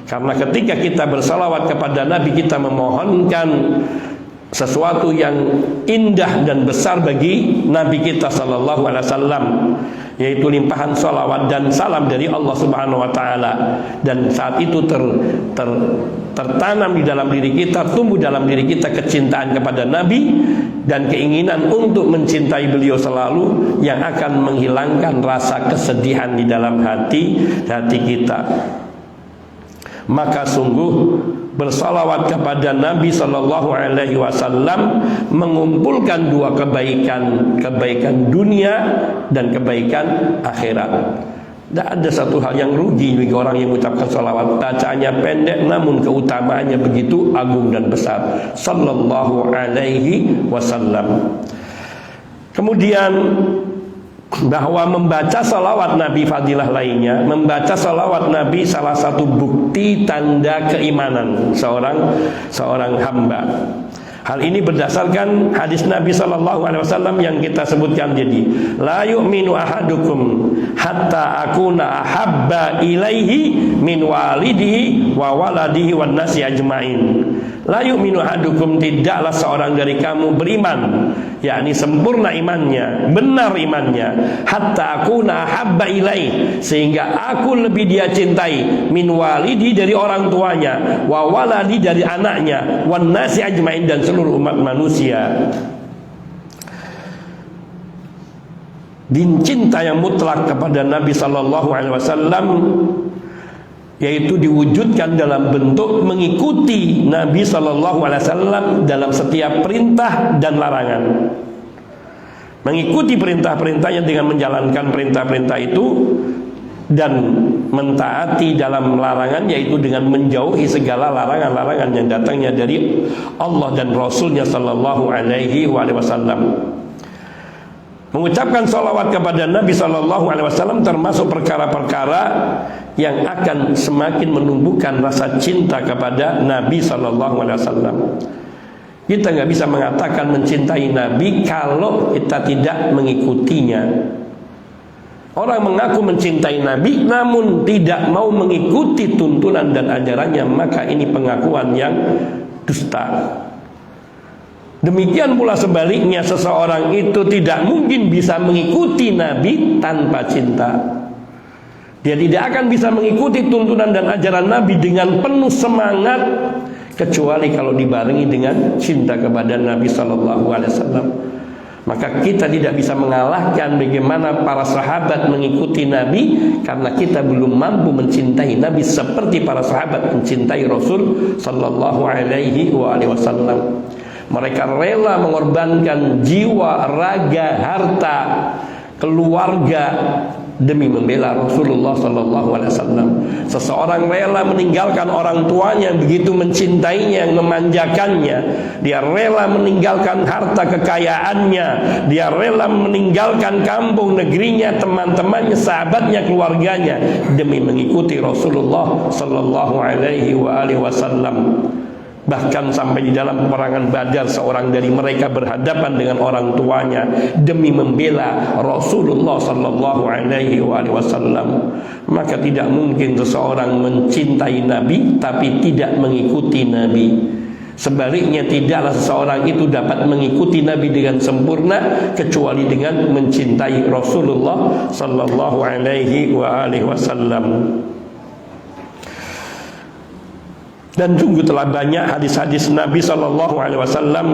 Karena ketika kita bersalawat kepada Nabi, kita memohonkan sesuatu yang indah dan besar bagi Nabi kita Sallallahu Alaihi Wasallam, yaitu limpahan salawat dan salam dari Allah Subhanahu Wa Taala. Dan saat itu tertanam di dalam diri kita, tumbuh dalam diri kita kecintaan kepada Nabi dan keinginan untuk mencintai beliau selalu, yang akan menghilangkan rasa kesedihan di dalam hati kita. Maka sungguh bersalawat kepada Nabi Sallallahu Alaihi Wasallam mengumpulkan dua kebaikan, kebaikan dunia dan kebaikan akhirat. Tidak ada satu hal yang rugi bagi orang yang mengucapkan salawat. Bacaannya pendek namun keutamaannya begitu agung dan besar. Sallallahu alaihi wasallam. Kemudian bahwa membaca salawat Nabi fadilah lainnya. Membaca salawat Nabi salah satu bukti tanda keimanan seorang hamba. Hal ini berdasarkan hadis Nabi SAW yang kita sebutkan jadi, la yu'minu ahadukum hatta akuna ahabba ilaihi min walidihi wa waladihi wan nasi ajmain. La yu'minu ahadukum, tidaklah seorang dari kamu beriman, yakni sempurna imannya, benar imannya, hatta akuna ahabba ilaihi, sehingga aku lebih dia cintai, min walidi dari orang tuanya, wa waladi dari anaknya, wan nasi ajmain dan seluruh umat manusia. Din cinta yang mutlak kepada Nabi sallallahu alaihi wasallam yaitu diwujudkan dalam bentuk mengikuti Nabi sallallahu alaihi wasallam dalam setiap perintah dan larangan. Mengikuti perintah-perintahnya dengan menjalankan perintah-perintah itu, dan mentaati dalam larangan, yaitu dengan menjauhi segala larangan-larangan yang datangnya dari Allah dan Rasulnya sallallahu alaihi wasallam. Mengucapkan salawat kepada Nabi sallallahu alaihi wasallam termasuk perkara-perkara yang akan semakin menumbuhkan rasa cinta kepada Nabi sallallahu alaihi wasallam. Kita nggak bisa mengatakan mencintai Nabi kalau kita tidak mengikutinya. Orang mengaku mencintai Nabi namun tidak mau mengikuti tuntunan dan ajarannya, maka ini pengakuan yang dusta. Demikian pula sebaliknya, seseorang itu tidak mungkin bisa mengikuti Nabi tanpa cinta. Dia tidak akan bisa mengikuti tuntunan dan ajaran Nabi dengan penuh semangat kecuali kalau dibarengi dengan cinta kepada Nabi sallallahu alaihi wasallam. Maka kita tidak bisa mengalahkan bagaimana para sahabat mengikuti Nabi, karena kita belum mampu mencintai Nabi seperti para sahabat mencintai Rasul sallallahu alaihi wasallam. Mereka rela mengorbankan jiwa, raga, harta, keluarga demi membela Rasulullah sallallahu alaihi wasallam. Seseorang rela meninggalkan orang tuanya yang begitu mencintainya, yang memanjakannya. Dia rela meninggalkan harta kekayaannya, dia rela meninggalkan kampung negerinya, teman-temannya, sahabatnya, keluarganya demi mengikuti Rasulullah sallallahu alaihi wasallam. Bahkan sampai di dalam peperangan Badar, seorang dari mereka berhadapan dengan orang tuanya demi membela Rasulullah sallallahu alaihi wasallam. Maka tidak mungkin seseorang mencintai Nabi tapi tidak mengikuti Nabi. Sebaliknya, tidaklah seseorang itu dapat mengikuti Nabi dengan sempurna kecuali dengan mencintai Rasulullah sallallahu alaihi wasallam. Dan sungguh telah banyak hadis-hadis Nabi sallallahu alaihi wasallam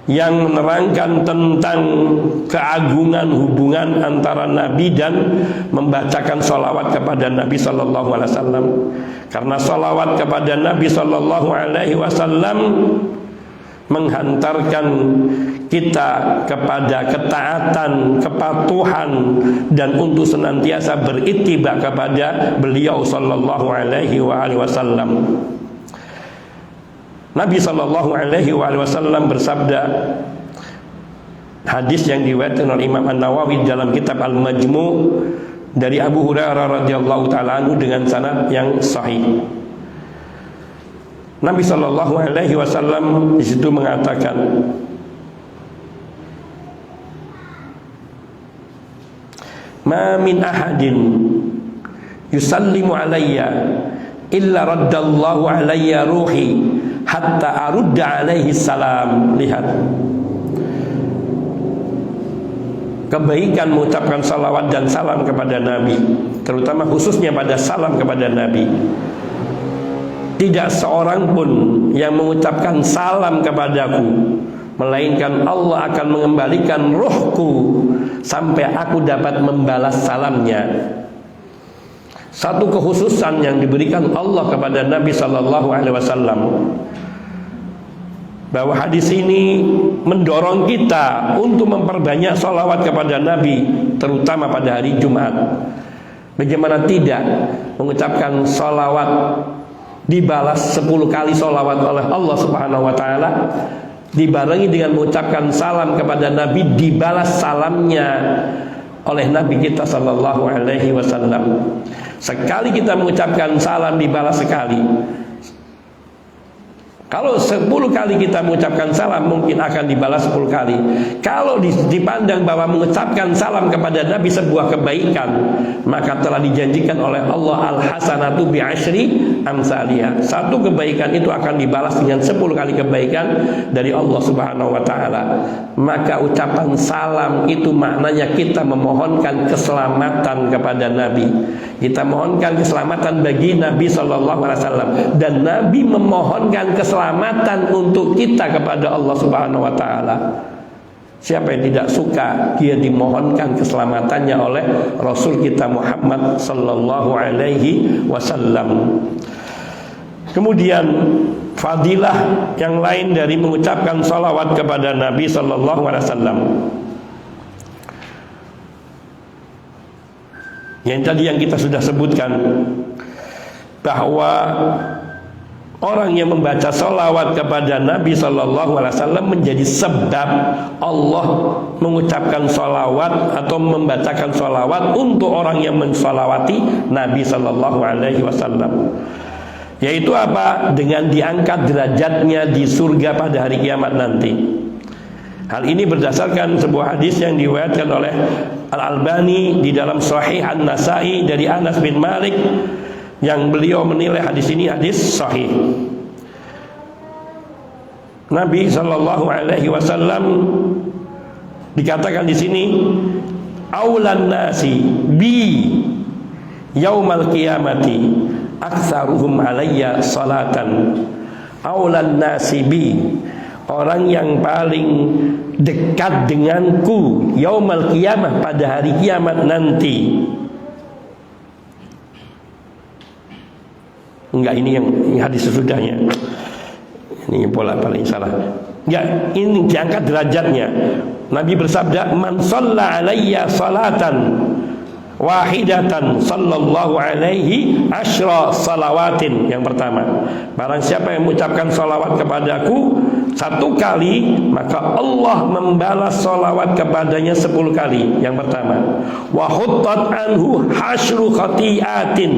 yang menerangkan tentang keagungan hubungan antara Nabi dan membacakan salawat kepada Nabi sallallahu alaihi wasallam. Karena salawat kepada Nabi sallallahu alaihi wasallam menghantarkan kita kepada ketaatan, kepatuhan, dan untuk senantiasa berittiba kepada beliau sallallahu alaihi wasallam. Nabi sallallahu alaihi wasallam bersabda, hadis yang diriwayatkan oleh Imam An-Nawawi dalam kitab Al-Majmu' dari Abu Hurairah radhiyallahu taala anhu dengan sanad yang sahih. Nabi sallallahu alaihi wasallam di situ mengatakan, "Ma min ahadin yusallimu alayya illa raddallahu alayya ruhi hatta arudda alaihi salam." Lihat, kebaikan mengucapkan salawat dan salam kepada Nabi, terutama khususnya pada salam kepada Nabi. Tidak seorang pun yang mengucapkan salam kepadaku, melainkan Allah akan mengembalikan ruhku sampai aku dapat membalas salamnya. Satu kekhususan yang diberikan Allah kepada Nabi sallallahu alaihi wasallam, bahwa hadis ini mendorong kita untuk memperbanyak salawat kepada Nabi terutama pada hari Jumat. Bagaimana tidak mengucapkan sholawat dibalas 10 kali sholawat oleh Allah Subhanahu wa ta'ala, dibarengi dengan mengucapkan salam kepada Nabi, dibalas salamnya oleh Nabi kita sallallahu alaihi wasallam. Sekali kita mengucapkan salam dibalas sekali. Kalau 10 kali kita mengucapkan salam, mungkin akan dibalas 10 kali. Kalau dipandang bahwa mengucapkan salam kepada Nabi sebuah kebaikan, maka telah dijanjikan oleh Allah al-hasanatu bi'asyri amsalihha. Satu kebaikan itu akan dibalas dengan 10 kali kebaikan dari Allah Subhanahu wa ta'ala. Maka ucapan salam itu maknanya kita memohonkan keselamatan kepada Nabi. Kita mohonkan keselamatan bagi Nabi sallallahu alaihi wasallam, dan Nabi memohonkan keselamatan untuk kita kepada Allah Subhanahu wa ta'ala. Siapa yang tidak suka dia dimohonkan keselamatannya oleh Rasul kita Muhammad sallallahu alaihi wasallam. Kemudian fadilah yang lain dari mengucapkan salawat kepada Nabi sallallahu alaihi wasallam, yang tadi yang kita sudah sebutkan, bahwa orang yang membaca salawat kepada Nabi sallallahu alaihi wasallam menjadi sebab Allah mengucapkan salawat atau membacakan salawat untuk orang yang mensalawati Nabi sallallahu alaihi wasallam. Yaitu apa? Dengan diangkat derajatnya di surga pada hari kiamat nanti. Hal ini berdasarkan sebuah hadis yang diriwayatkan oleh Al-Albani di dalam Sahih An-Nasa'i dari Anas bin Malik, yang beliau menilai hadis ini hadis sahih. Nabi sallallahu alaihi wasallam dikatakan di sini, aulan nasi bi yaumal qiyamati aktsaruhum alayya salatan. Aulan nasi bi, orang yang paling dekat denganku yaumal qiyamah, pada hari kiamat nanti. Enggak, ini yang hadis sesudahnya. Ini pola paling salah. Enggak, ini diangkat derajatnya. Nabi bersabda, man shalla alayya salatan wahidatan sallallahu alaihi asyra salawatin. Yang pertama, barang siapa yang mengucapkan salawat kepadaku 1 kali, maka Allah membalas salawat kepadanya 10 kali. Yang pertama, wa huttat anhu hasyru khati'atin,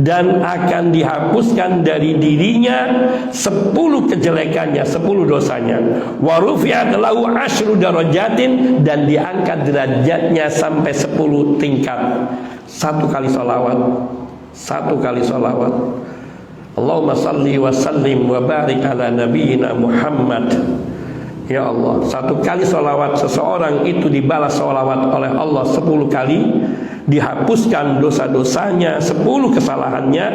dan akan dihapuskan dari dirinya 10 kejelekannya, 10 dosanya. Wa rufi'at lahu asyru darajatin, dan diangkat derajatnya sampai 10 tingkat. 1 kali salawat, 1 kali salawat. Allahumma salli wa sallim wa barik ala nabiyyina Muhammad. Ya Allah, 1 kali salawat seseorang itu dibalas salawat oleh Allah 10 kali, dihapuskan dosa-dosanya, 10 kesalahannya,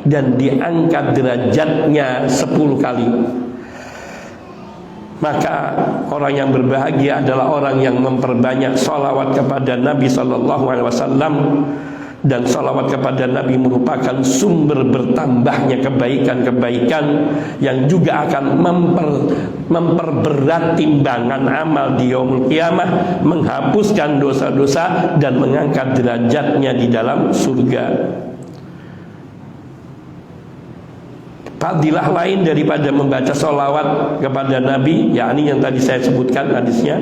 dan diangkat derajatnya 10 kali. Maka orang yang berbahagia adalah orang yang memperbanyak salawat kepada Nabi sallallahu alaihi wasallam. Dan salawat kepada Nabi merupakan sumber bertambahnya kebaikan-kebaikan yang juga akan memperberat timbangan amal di yaumul qiyamah, menghapuskan dosa-dosa dan mengangkat derajatnya di dalam surga. Fadilah lain daripada membaca salawat kepada Nabi, yakni yang tadi saya sebutkan hadisnya,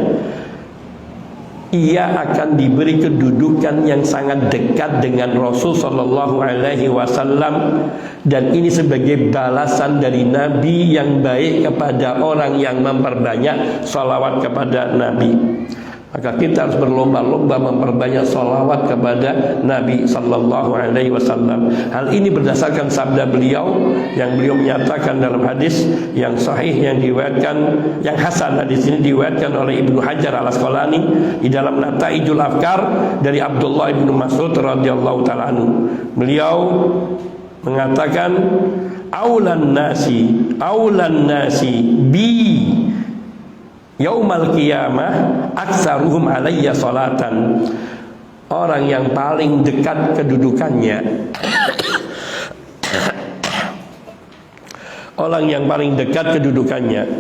ia akan diberi kedudukan yang sangat dekat dengan Rasul sallallahu alaihi wasallam, dan ini sebagai balasan dari Nabi yang baik kepada orang yang memperbanyak salawat kepada Nabi. Maka kita harus berlomba-lomba memperbanyak salawat kepada Nabi sallallahu alaihi wasallam. Hal ini berdasarkan sabda beliau yang beliau menyatakan dalam hadis yang sahih yang diriwayatkan, yang hasan. Hadis ini diriwayatkan oleh Ibnu Hajar Al-Asqalani di dalam Nataijul Afkar dari Abdullah bin Mas'ud radhiyallahu taala anhu. Beliau mengatakan, aulan nasi bi yaumal qiyamah aktsaruhum alayya salatan. Orang yang paling dekat kedudukannya, orang yang paling dekat kedudukannya,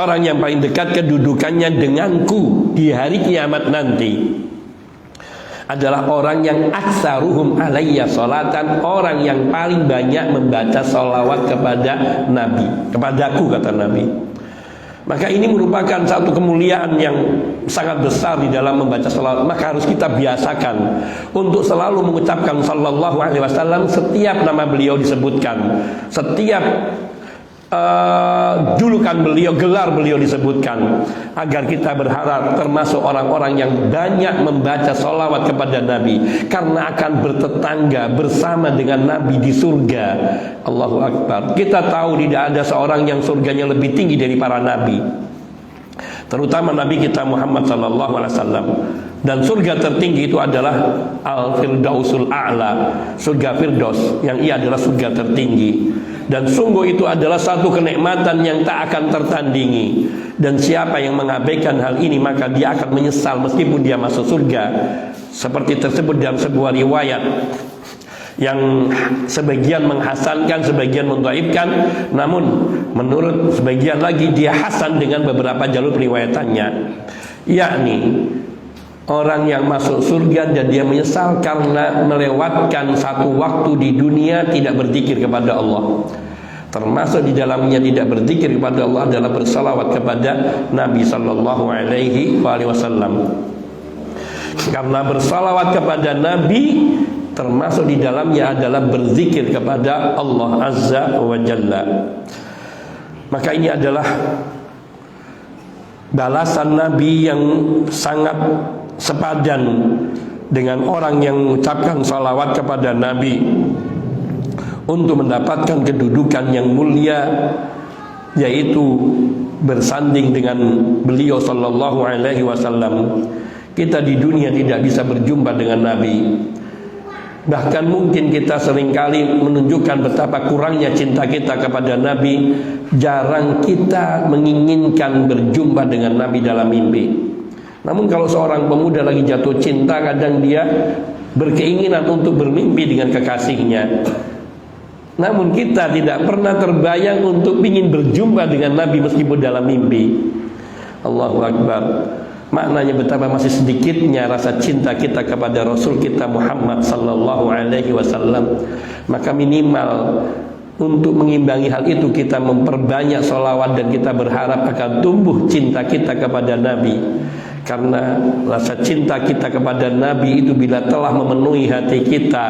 orang yang paling dekat kedudukannya denganku di hari kiamat nanti adalah orang yang aksaruhum alayya salatan, orang yang paling banyak membaca salawat kepada Nabi, kepadaku, kata Nabi. Maka ini merupakan satu kemuliaan yang sangat besar di dalam membaca salawat. Maka harus kita biasakan untuk selalu mengucapkan sallallahu alaihi wasallam setiap nama beliau disebutkan, setiap julukan beliau, gelar beliau disebutkan, agar kita berharap termasuk orang-orang yang banyak membaca sholawat kepada Nabi, karena akan bertetangga bersama dengan Nabi di surga. Allahu Akbar. Kita tahu tidak ada seorang yang surganya lebih tinggi dari para Nabi, terutama Nabi kita Muhammad sallallahu alaihi wasallam. Dan surga tertinggi itu adalah Al-Firdausul A'la, surga Firdaus, yang ia adalah surga tertinggi. Dan sungguh itu adalah satu kenikmatan yang tak akan tertandingi. Dan siapa yang mengabaikan hal ini, maka dia akan menyesal meskipun dia masuk surga. Seperti tersebut dalam sebuah riwayat yang sebagian menghasankan, sebagian mendhaifkan, namun menurut sebagian lagi dia hasan dengan beberapa jalur riwayatannya, yakni orang yang masuk surga dan dia menyesal karena melewatkan satu waktu di dunia tidak berzikir kepada Allah. Termasuk di dalamnya tidak berzikir kepada Allah adalah bersalawat kepada Nabi sallallahu alaihi wasallam. Karena bersalawat kepada Nabi termasuk di dalamnya adalah berzikir kepada Allah Azza wa Jalla. Maka ini adalah balasan Nabi yang sangat sepadan dengan orang yang mengucapkan salawat kepada Nabi untuk mendapatkan kedudukan yang mulia, yaitu bersanding dengan beliau sallallahu alaihi wasallam. Kita di dunia tidak bisa berjumpa dengan Nabi. Bahkan mungkin kita seringkali menunjukkan betapa kurangnya cinta kita kepada Nabi. Jarang kita menginginkan berjumpa dengan Nabi dalam mimpi. Namun kalau seorang pemuda lagi jatuh cinta, kadang dia berkeinginan untuk bermimpi dengan kekasihnya. Namun kita tidak pernah terbayang untuk ingin berjumpa dengan Nabi meskipun dalam mimpi. Allahu Akbar. Maknanya betapa masih sedikitnya rasa cinta kita kepada Rasul kita Muhammad sallallahu alaihi wasallam. Maka minimal untuk mengimbangi hal itu, kita memperbanyak sholawat dan kita berharap akan tumbuh cinta kita kepada Nabi. Karena rasa cinta kita kepada Nabi itu bila telah memenuhi hati kita,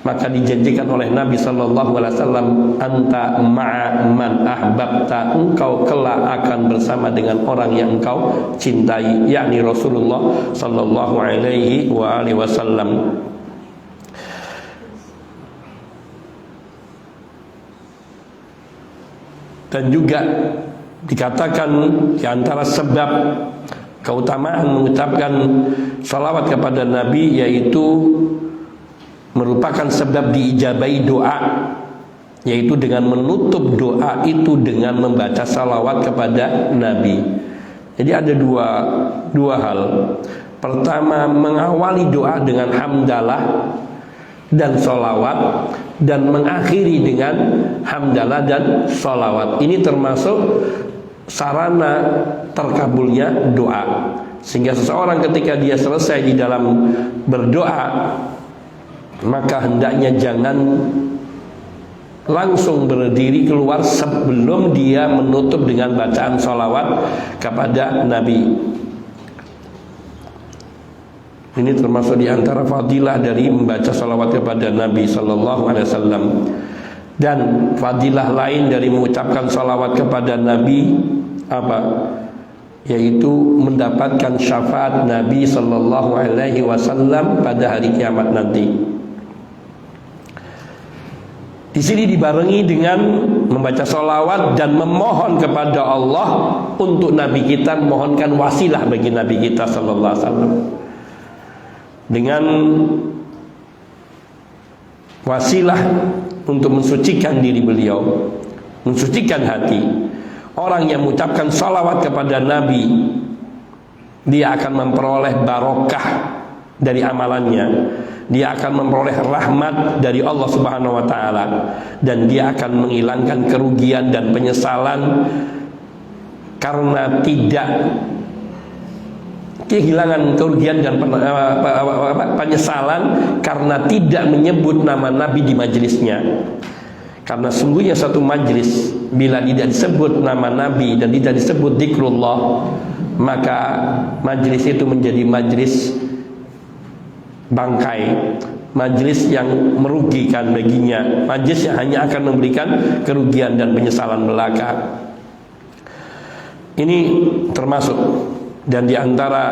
maka dijanjikan oleh Nabi sallallahu alaihi wasallam, anta ma'a man ahbabta, engkau kelak akan bersama dengan orang yang engkau cintai, yakni Rasulullah sallallahu alaihi wasallam. Dan juga dikatakan di antara sebab keutamaan mengucapkan salawat kepada Nabi, yaitu merupakan sebab diijabai doa, yaitu dengan menutup doa itu dengan membaca salawat kepada Nabi. Jadi ada dua hal. Pertama, mengawali doa dengan hamdalah dan salawat, dan mengakhiri dengan hamdalah dan salawat. Ini termasuk sarana terkabulnya doa. Sehingga seseorang ketika dia selesai di dalam berdoa, maka hendaknya jangan langsung berdiri keluar sebelum dia menutup dengan bacaan salawat kepada Nabi. Ini termasuk di antara fadilah dari membaca salawat kepada Nabi sallallahu alaihi wasallam. Dan fadilah lain dari mengucapkan salawat kepada Nabi apa? Yaitu mendapatkan syafaat Nabi sallallahu alaihi wasallam pada hari kiamat nanti. Di sini dibarengi dengan membaca salawat dan memohon kepada Allah untuk Nabi kita, memohonkan wasilah bagi Nabi kita sallallahu alaihi wasallam. Dengan wasilah untuk mensucikan diri beliau, mensucikan hati. Orang yang mengucapkan salawat kepada Nabi, dia akan memperoleh barokah dari amalannya. Dia akan memperoleh rahmat dari Allah Subhanahu wa taala, dan dia akan menghilangkan kerugian dan penyesalan karena tidak kehilangan kerugian dan penyesalan karena tidak menyebut nama Nabi di majelisnya. Karena sungguhnya satu majelis bila tidak disebut nama Nabi dan tidak disebut zikrullah, maka majelis itu menjadi majelis bangkai, majelis yang merugikan baginya, majelis yang hanya akan memberikan kerugian dan penyesalan belaka. Ini termasuk dan diantara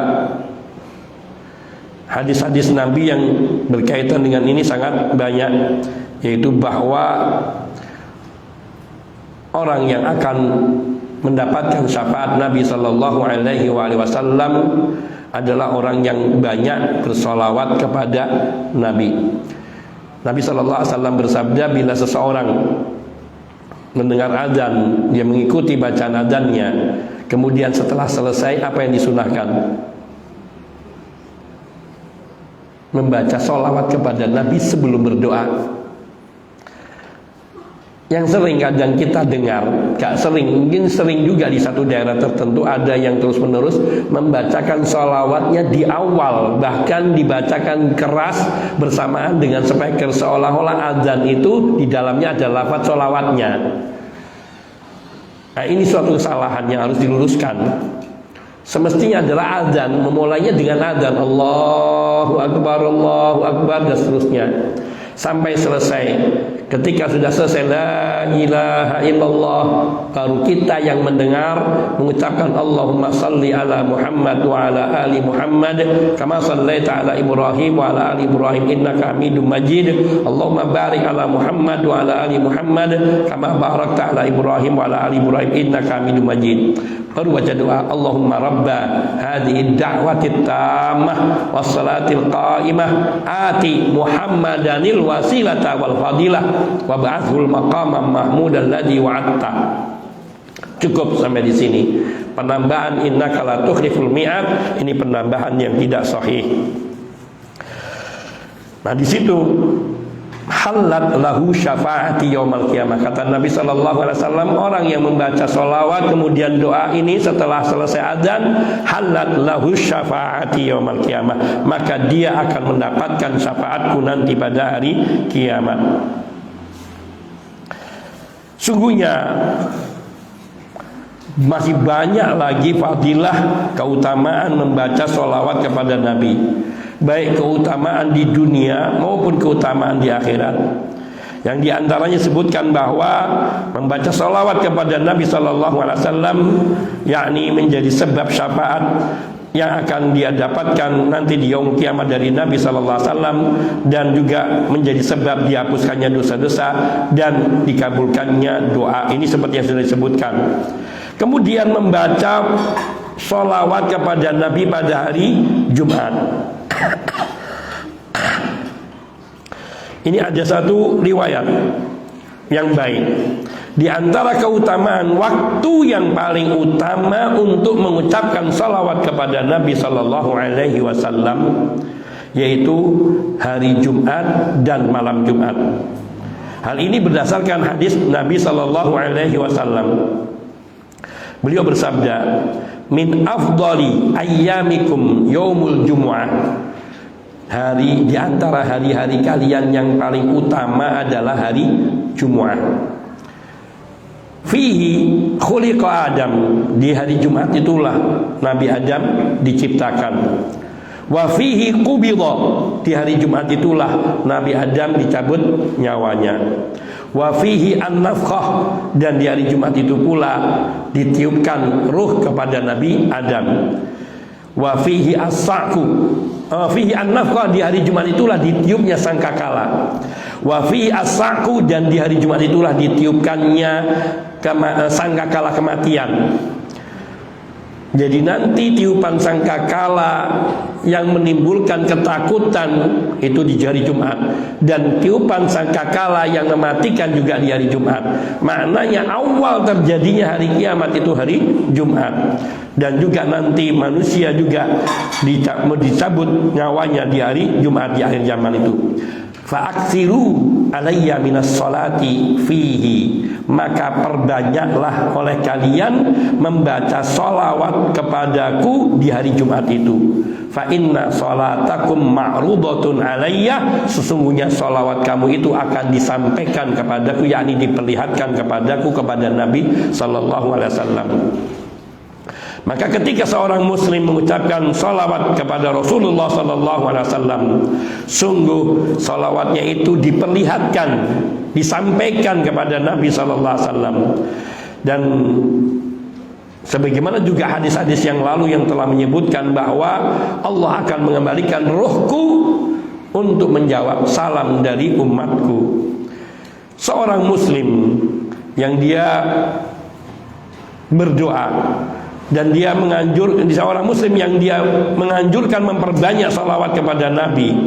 hadis-hadis Nabi yang berkaitan dengan ini sangat banyak, yaitu bahwa orang yang akan mendapatkan syafaat Nabi Sallallahu Alaihi Wasallam adalah orang yang banyak bersolawat kepada Nabi. Nabi Sallallahu Alaihi Wasallam bersabda, bila seseorang mendengar adzan, dia mengikuti bacaan adzannya, kemudian setelah selesai apa yang disunahkan? Membaca sholawat kepada Nabi sebelum berdoa. Yang sering kadang kita dengar, gak sering, mungkin sering juga di satu daerah tertentu ada yang terus menerus membacakan sholawatnya di awal, bahkan dibacakan keras bersamaan dengan speaker, seolah-olah adzan itu di dalamnya ada lafaz sholawatnya. Nah, ini suatu kesalahan yang harus diluruskan. Semestinya adalah adzan, memulainya dengan adzan Allahu Akbar dan seterusnya sampai selesai. Ketika sudah selesai la ilaha illallah, baru kita yang mendengar mengucapkan Allahumma salli ala Muhammad wa ala ali Muhammad kama sallaita ala Ibrahim wa ala ali Ibrahim innaka Hamidum Majid. Allahumma barik ala Muhammad wa ala ali Muhammad kama barakta ala Ibrahim wa ala ali Ibrahim innaka Hamidum Majid. Baru baca doa Allahumma rabba hadhihi da'watit tammah was salatil qa'imah ati Muhammadanil wasilata wal fadilah wa ba'athul maqamam mahmudan ladzi wa'atta. Cukup sampai di sini. Penambahan innaka la tukhliful mi'ad ini penambahan yang tidak sahih. Nah, di situ halat lahu syafaati yaumal qiyamah. Kata Nabi sallallahu alaihi wasallam, orang yang membaca sholawat kemudian doa ini setelah selesai adzan, halat lahu syafaati yaumal qiyamah, maka dia akan mendapatkan syafaatku nanti pada hari kiamat. Sungguhnya masih banyak lagi fadilah keutamaan membaca sholawat kepada Nabi, baik keutamaan di dunia maupun keutamaan di akhirat. Yang diantaranya sebutkan bahwa membaca sholawat kepada Nabi Sallallahu Alaihi Wasallam yakni menjadi sebab syafaat yang akan dia dapatkan nanti di yaum kiamat dari Nabi Sallallahu Alaihi Wasallam, dan juga menjadi sebab dihapuskannya dosa-dosa dan dikabulkannya doa. Ini seperti yang sudah disebutkan. Kemudian membaca sholawat kepada Nabi pada hari Jumat. Ini ada satu riwayat yang baik. Di antara keutamaan waktu yang paling utama untuk mengucapkan salawat kepada Nabi Sallallahu Alaihi Wasallam yaitu hari Jumat dan malam Jumat. Hal ini berdasarkan hadis Nabi Sallallahu Alaihi Wasallam. Beliau bersabda, min afdali ayyamikum yaumul jumu'ah. Hari di antara hari-hari kalian yang paling utama adalah hari Jumat. Fihi khuliqa Adam, di hari Jumat itulah Nabi Adam diciptakan. Wa fihi qubida, di hari Jumat itulah Nabi Adam dicabut nyawanya. Wa fihi an-nafkhah, dan di hari Jumat itu pula ditiupkan ruh kepada Nabi Adam. Wa fihi as-sa'ku, fihi an-nafkhah, di hari Jumat itulah ditiupnya sangkakala. Wa fihi as-sa'ku, dan di hari Jumat itulah ditiupkannya sangkakala kematian. Jadi nanti tiupan sangkakala yang menimbulkan ketakutan itu di hari Jumat, dan tiupan sangkakala yang mematikan juga di hari Jumat. Maknanya awal terjadinya hari kiamat itu hari Jumat, dan juga nanti manusia juga dicabut nyawanya di hari Jumat di akhir zaman itu. Fa'aksiru alayya minas salati fihi, maka perbanyaklah oleh kalian membaca sholawat kepadaku di hari Jumat itu. Fa inna sholatakum ma'rudatun alayya, sesungguhnya sholawat kamu itu akan disampaikan kepadaku, yakni diperlihatkan kepadaku, kepada Nabi sallallahu alaihi wasallam. Maka ketika seorang muslim mengucapkan salawat kepada Rasulullah sallallahu alaihi wasallam, sungguh salawatnya itu diperlihatkan, disampaikan kepada Nabi sallallahu alaihi wasallam. Dan sebagaimana juga hadis-hadis yang lalu yang telah menyebutkan bahwa Allah akan mengembalikan ruhku untuk menjawab salam dari umatku. Seorang muslim yang dia berdoa dan dia seorang muslim yang dia menganjurkan memperbanyak salawat kepada Nabi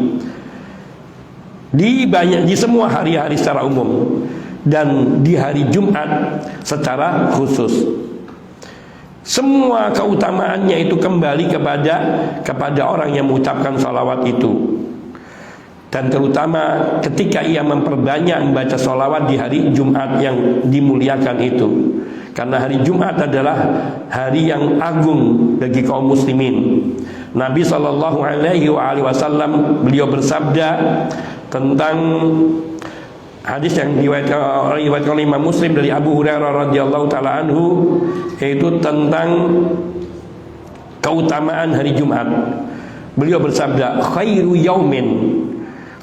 di semua hari-hari secara umum dan di hari Jumat secara khusus. Semua keutamaannya itu kembali kepada orang yang mengucapkan salawat itu. Dan terutama ketika ia memperbanyak membaca salawat di hari Jumat yang dimuliakan itu. Karena hari Jumat adalah hari yang agung bagi kaum muslimin. Nabi sallallahu alaihi wasallam beliau bersabda tentang hadis yang diriwayatkan oleh Imam Muslim dari Abu Hurairah radhiyallahu taala anhu, yaitu tentang keutamaan hari Jumat. Beliau bersabda, khairu yaumin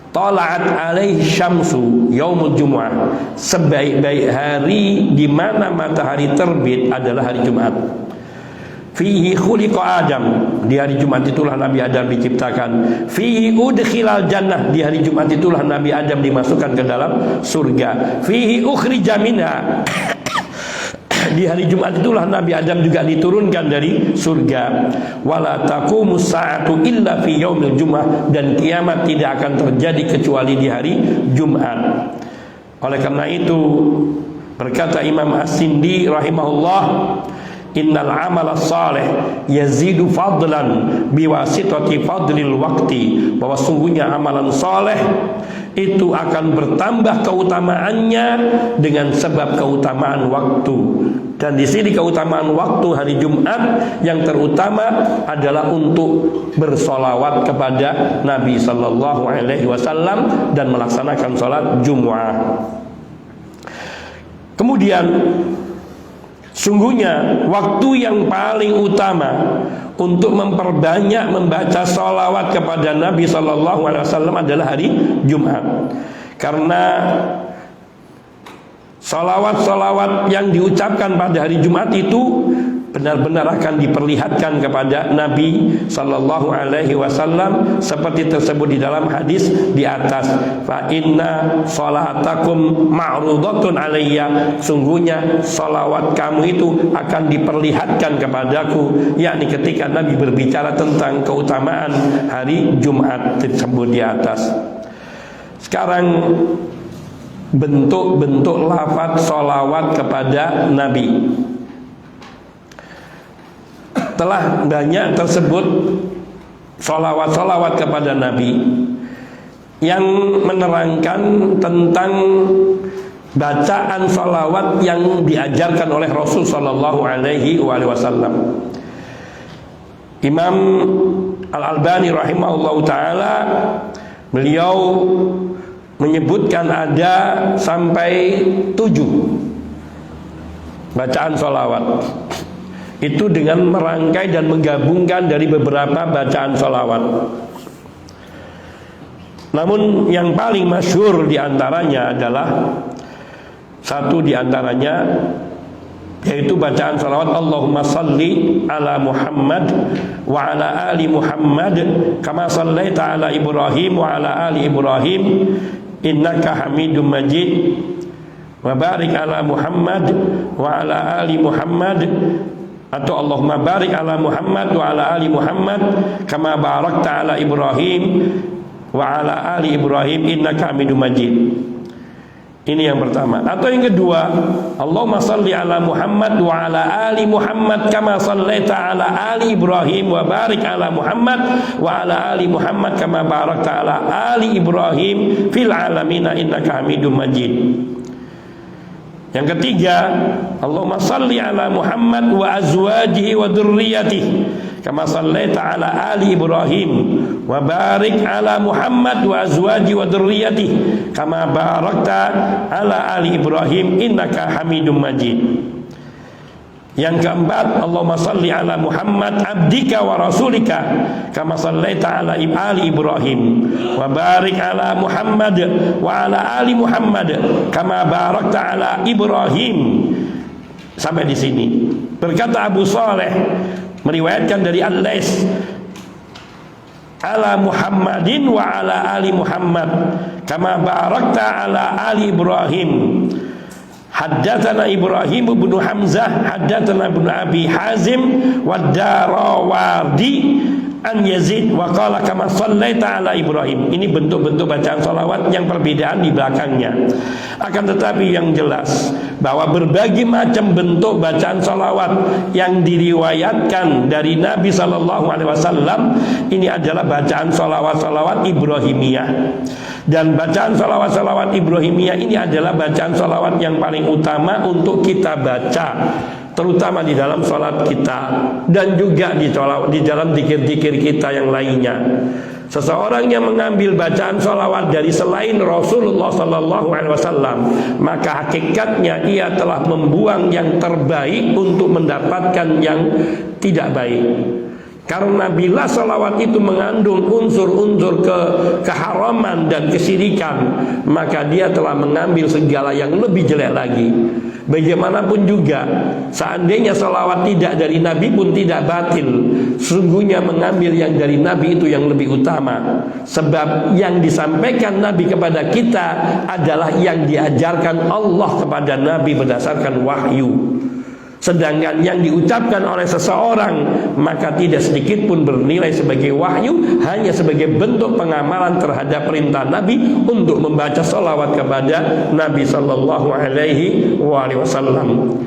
tala'at alaihi syamsu yaumul jumu'ah, sebaik-baik hari di mana matahari terbit adalah hari Jumat. Fihi khuliqa Adam, di hari Jumat itulah Nabi Adam diciptakan. Fihi udkhilal jannah, di hari Jumat itulah Nabi Adam dimasukkan ke dalam surga. Fihi ukhrija minha, di hari Jumat itulah Nabi Adam juga diturunkan dari surga. Wala taqumus sa'atu illa fi yaumil jumu'ah, dan kiamat tidak akan terjadi kecuali di hari Jumat. Oleh karena itu berkata Imam As-Sindi rahimahullah, innal amala salih yazidu fadlan biwasitati fadlil waqti, bahwa sungguhnya amalan saleh itu akan bertambah keutamaannya dengan sebab keutamaan waktu. Dan di sini keutamaan waktu hari Jumat yang terutama adalah untuk bersolawat kepada Nabi sallallahu alaihi wasallam dan melaksanakan sholat Jumu'ah. Kemudian sungguhnya waktu yang paling utama untuk memperbanyak membaca sholawat kepada Nabi sallallahu alaihi wasallam adalah hari Jumat. Karena sholawat-sholawat yang diucapkan pada hari Jumat itu benar-benar akan diperlihatkan kepada Nabi sallallahu alaihi wasallam seperti tersebut di dalam hadis di atas. Fa inna sholatakum ma'rudatun alayya, sungguhnya sholawat kamu itu akan diperlihatkan kepadaku, yakni ketika Nabi berbicara tentang keutamaan hari Jumat tersebut di atas. Sekarang bentuk-bentuk lafaz sholawat kepada Nabi. Telah banyak tersebut sholawat-sholawat kepada Nabi yang menerangkan tentang bacaan sholawat yang diajarkan oleh Rasul sallallahu alaihi wasallam. Imam Al-Albani rahimahullahu taala beliau menyebutkan ada sampai 7 bacaan sholawat. Itu dengan merangkai dan menggabungkan dari beberapa bacaan sholawat. Namun yang paling masyhur diantaranya adalah satu diantaranya, yaitu bacaan sholawat Allahumma salli ala Muhammad wa ala ali Muhammad kama sallaita ala Ibrahim wa ala ali Ibrahim innaka Hamidum Majid wa barik ala Muhammad wa ala ali Muhammad, atau Allahumma barik ala Muhammad wa ala ali Muhammad kama barakta ala Ibrahim wa ala ali Ibrahim innaka Hamidum Majid. Ini yang pertama. Atau yang kedua, Allahumma salli ala Muhammad wa ala ali Muhammad kama sallaita ala ali Ibrahim wa barik ala Muhammad wa ala ali Muhammad kama barakta ala ali Ibrahim fil alamina innaka Hamidum Majid. Yang ketiga, Allahumma salli ala Muhammad wa azwajihi wa dzurriyyatihi kama sallaita ala ali Ibrahim wa barik ala Muhammad wa azwaji wa dzurriyyatihi kama barakta ala ali Ibrahim innaka Hamidum Majid. Yang keempat, Allahumma salli ala Muhammad abdika wa rasulika kama sallaita ala ali Ibrahim wa barik ala Muhammad wa ala ali Muhammad kama barakta ala Ibrahim. Sampai di sini. Berkata Abu Saleh meriwayatkan dari Al-Lais, ala Muhammadin wa ala ali Muhammad kama barakta ala ali Ibrahim. Haddatsana Ibrahim bin Hamzah haddatsana ibn Abi Hazim wa Darawardi an Yazid wa qala kama sallaita ala Ibrahim. Ini bentuk-bentuk bacaan salawat yang perbedaan di belakangnya. Akan tetapi yang jelas bahwa berbagai macam bentuk bacaan salawat yang diriwayatkan dari Nabi sallallahu alaihi wasallam ini adalah bacaan salawat-salawat Ibrahimiyah. Dan bacaan salawat-salawat Ibrahimiyah ini adalah bacaan salawat yang paling utama untuk kita baca, terutama di dalam sholat kita dan juga di dalam zikir-zikir kita yang lainnya. Seseorang yang mengambil bacaan sholawat dari selain Rasulullah Sallallahu Alaihi Wasallam, maka hakikatnya ia telah membuang yang terbaik untuk mendapatkan yang tidak baik. Karena bila salawat itu mengandung unsur-unsur keharaman dan kesyirikan, maka dia telah mengambil segala yang lebih jelek lagi. Bagaimanapun juga, seandainya salawat tidak dari Nabi pun tidak batil. Sungguhnya mengambil yang dari Nabi itu yang lebih utama. Sebab yang disampaikan Nabi kepada kita adalah yang diajarkan Allah kepada Nabi berdasarkan wahyu. Sedangkan yang diucapkan oleh seseorang maka tidak sedikit pun bernilai sebagai wahyu, hanya sebagai bentuk pengamalan terhadap perintah Nabi untuk membaca salawat kepada Nabi Sallallahu Alaihi Wasallam.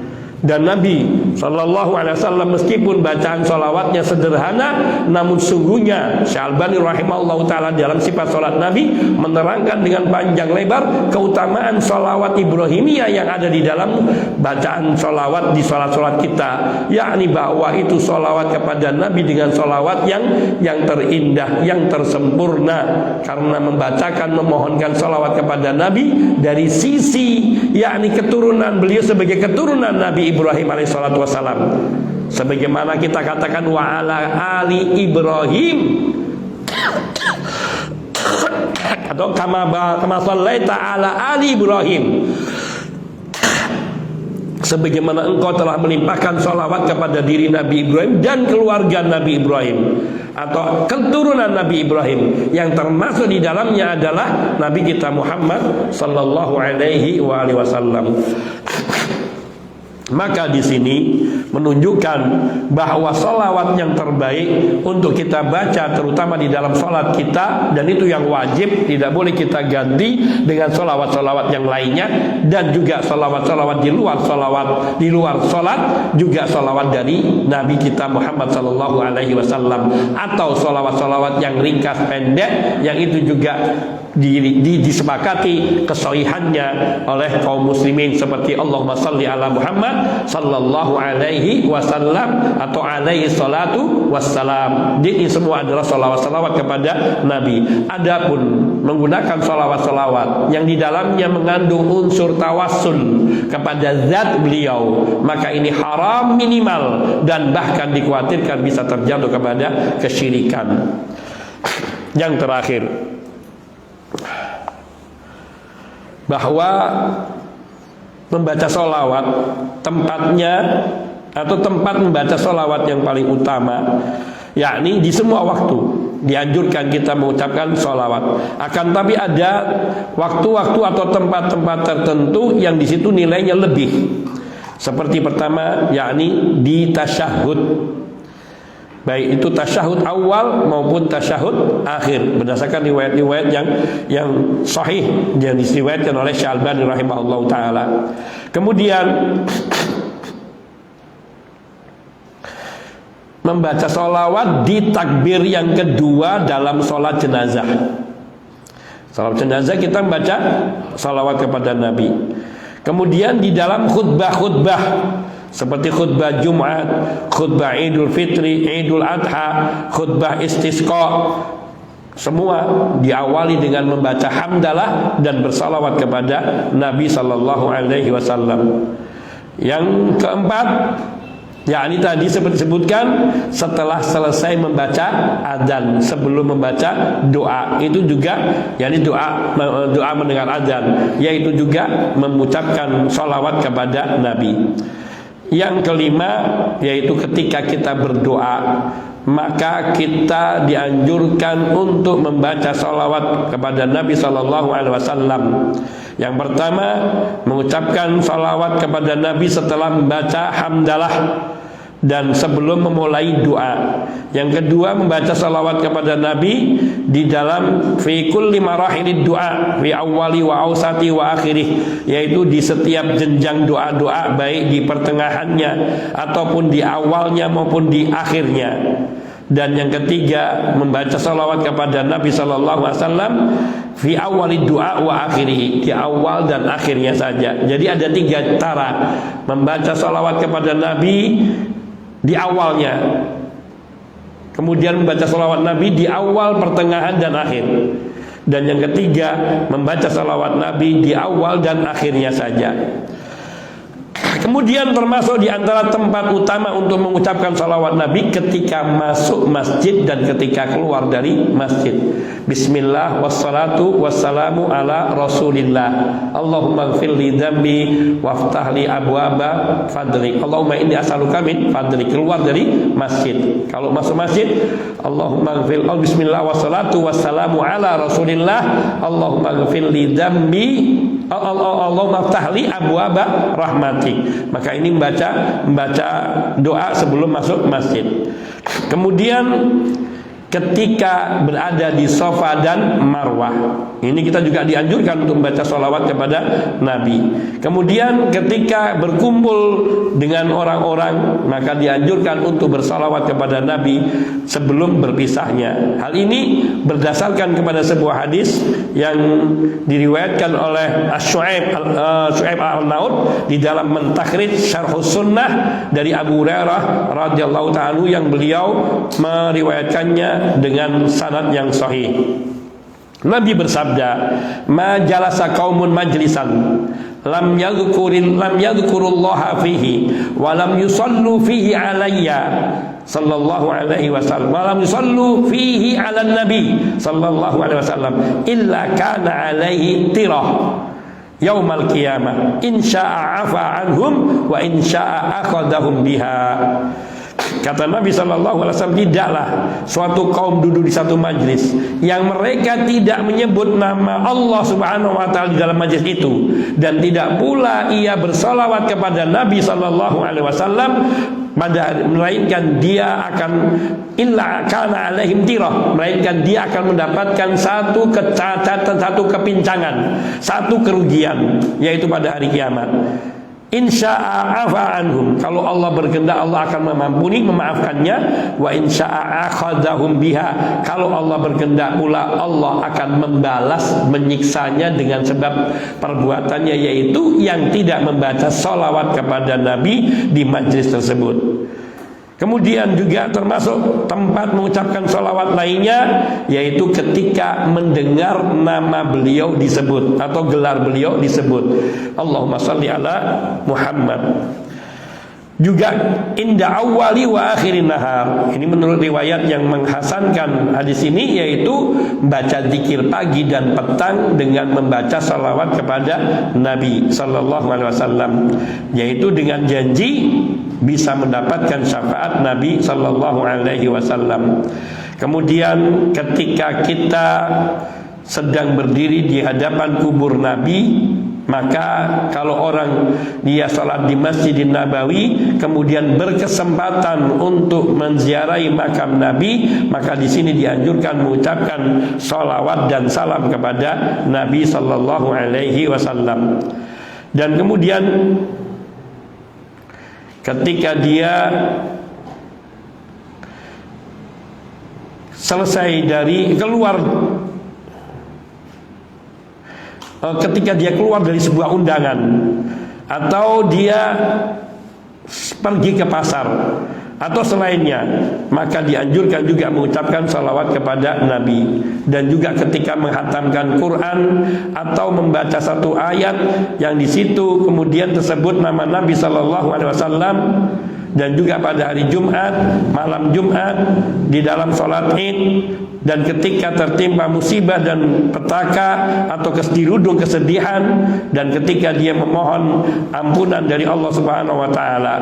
Dan Nabi Sallallahu Alaihi Wasallam meskipun bacaan salawatnya sederhana, namun sungguhnya Syalbani rahimahullah ta'ala dalam sifat salat Nabi menerangkan dengan panjang lebar keutamaan salawat Ibrahimiyah yang ada di dalam bacaan salawat di salat-salat kita, yakni bahwa itu salawat kepada Nabi dengan salawat yang terindah, yang tersempurna, karena membacakan, memohonkan salawat kepada Nabi dari sisi yakni keturunan beliau sebagai keturunan Nabi Ibrahim alaihissalatu wassalam, sebagaimana kita katakan wa ala ali Ibrahim atau kama sallaita ala ali Ibrahim, sebagaimana engkau telah melimpahkan salawat kepada diri Nabi Ibrahim dan keluarga Nabi Ibrahim atau keturunan Nabi Ibrahim, yang termasuk di dalamnya adalah Nabi kita Muhammad sallallahu alaihi wasallam. Maka di sini menunjukkan bahwa salawat yang terbaik untuk kita baca terutama di dalam salat kita, dan itu yang wajib, tidak boleh kita ganti dengan salawat-salawat yang lainnya, dan juga salawat-salawat di luar salat juga salawat dari Nabi kita Muhammad sallallahu alaihi wasallam, atau salawat-salawat yang ringkas pendek yang itu juga disepakati kesohihannya oleh kaum muslimin, seperti Allahumma salli ala Muhammad sallallahu alaihi wasallam atau alaihi salatu wassalam. Ini semua adalah salawat-salawat kepada Nabi. Adapun menggunakan salawat-salawat yang di dalamnya mengandung unsur tawassul kepada zat beliau, maka ini haram minimal dan bahkan dikhawatirkan bisa terjatuh kepada kesyirikan. Yang terakhir, bahwa membaca sholawat tempatnya atau tempat membaca sholawat yang paling utama, yakni di semua waktu dianjurkan kita mengucapkan sholawat. Akan tapi ada waktu-waktu atau tempat-tempat tertentu yang di situ nilainya lebih. Seperti pertama, yakni di tasyahud. baik itu tasyahud awal maupun tasyahud akhir, berdasarkan riwayat-riwayat yang sahih yang diriwayatkan oleh Syalbani rahimahullahu taala. Kemudian membaca sholawat di takbir yang kedua dalam sholat jenazah. Sholat jenazah kita membaca sholawat kepada Nabi. Kemudian di dalam khutbah-khutbah seperti khutbah Jumat, khutbah Idul Fitri, Idul Adha, khutbah istisqa, semua diawali dengan membaca hamdalah dan bersalawat kepada Nabi sallallahu alaihi wasallam. Yang keempat, yakni tadi seperti disebutkan setelah selesai membaca adzan, sebelum membaca doa, itu juga yakni doa mendengar adzan, yaitu juga mengucapkan sholawat kepada Nabi. Yang kelima, yaitu ketika kita berdoa, maka kita dianjurkan untuk membaca sholawat kepada Nabi sallallahu alaihi wasallam. Yang pertama, mengucapkan sholawat kepada Nabi setelah membaca hamdalah dan sebelum memulai doa. Yang kedua, membaca salawat kepada Nabi di dalam fi kulli marahilid doa, fi awwali wa awsati wa akhirih, yaitu di setiap jenjang doa-doa, baik di pertengahannya ataupun di awalnya maupun di akhirnya. Dan yang ketiga, membaca salawat kepada Nabi sallallahu alaihi wasallam fi awalid doa wa akhirih, di awal dan akhirnya saja. Jadi ada 3 cara membaca salawat kepada Nabi di awalnya, kemudian membaca salawat Nabi di awal, pertengahan dan akhir, dan yang ketiga membaca salawat Nabi di awal dan akhirnya saja. Kemudian termasuk di antara tempat utama untuk mengucapkan salawat Nabi ketika masuk masjid dan ketika keluar dari masjid. Bismillah wassalatu wassalamu ala rasulillah. Allahumma gfir li dzambi waftah li abwaba fadlik. Allahumma inni as'aluka min fadlik. Keluar dari masjid. Kalau masuk masjid, Allahumma gfir, bismillah wassalatu wassalamu ala rasulillah. Allahumma gfir li dzambi, Allahumma ftah li abwaba rahmatik. Maka ini membaca doa sebelum masuk masjid. Kemudian ketika berada di Safa dan Marwah, ini kita juga dianjurkan untuk membaca sholawat kepada Nabi. Kemudian ketika berkumpul dengan orang-orang, maka dianjurkan untuk bersalawat kepada Nabi sebelum berpisahnya. Hal ini berdasarkan kepada sebuah hadis yang diriwayatkan oleh Syu'aib al-Naud di dalam mentakhrij Syarhus Sunnah dari Abu Hurairah radhiyallahu ta'ala, yang beliau meriwayatkannya dengan sanad yang sahih. Nabi bersabda, "Ma jalasa qaumun majlisan lam yadhkurullaha fihi wa lam yusallu fihi alayya sallallahu alaihi wasallam wa lam yusallu fihi ala nabi sallallahu alaihi wasallam illa kana alaihi tirah yaumal qiyamah in syaa'a afa anhum wa in syaa'a akhadahum biha." Kata Nabi SAW, tidaklah suatu kaum duduk di satu majlis yang mereka tidak menyebut nama Allah Subhanahu wa ta'ala di dalam majlis itu, dan tidak pula ia bersalawat kepada Nabi SAW, melainkan dia akan illa kana alaihim tirah, melainkan dia akan mendapatkan satu kecacatan, satu kepincangan, satu kerugian, yaitu pada hari kiamat. Insya'a afa anhum, kalau Allah berkehendak Allah akan mengampuni, memaafkannya. Wa insya'a akhadahum biha, kalau Allah berkehendak pula Allah akan membalas, menyiksanya dengan sebab perbuatannya, yaitu yang tidak membaca sholawat kepada Nabi di majlis tersebut. Kemudian juga termasuk tempat mengucapkan sholawat lainnya, yaitu ketika mendengar nama beliau disebut atau gelar beliau disebut. Allahumma sholli ala Muhammad. Juga inda awwali wa akhirin nahar. Ini menurut riwayat yang menghasankan hadis ini, yaitu membaca zikir pagi dan petang dengan membaca salawat kepada Nabi sallallahu alaihi wasallam, yaitu dengan janji bisa mendapatkan syafaat Nabi sallallahu alaihi wasallam. Kemudian ketika kita sedang berdiri di hadapan kubur Nabi, Maka kalau orang dia sholat di Masjidin Nabawi kemudian berkesempatan untuk menziarahi makam Nabi, maka di sini dianjurkan mengucapkan sholawat dan salam kepada Nabi Sallallahu Alaihi Wasallam. Dan kemudian ketika dia selesai dari ketika dia keluar dari sebuah undangan atau dia pergi ke pasar atau selainnya, maka dianjurkan juga mengucapkan salawat kepada Nabi. Dan juga ketika menghatamkan Quran atau membaca satu ayat yang di situ kemudian tersebut nama Nabi Sallallahu Alaihi Wasallam, dan juga pada hari Jumat, malam Jumat, di dalam sholat Id, dan ketika tertimpa musibah dan petaka atau dirudung kesedihan, dan ketika dia memohon ampunan dari Allah Subhanahu wa taala,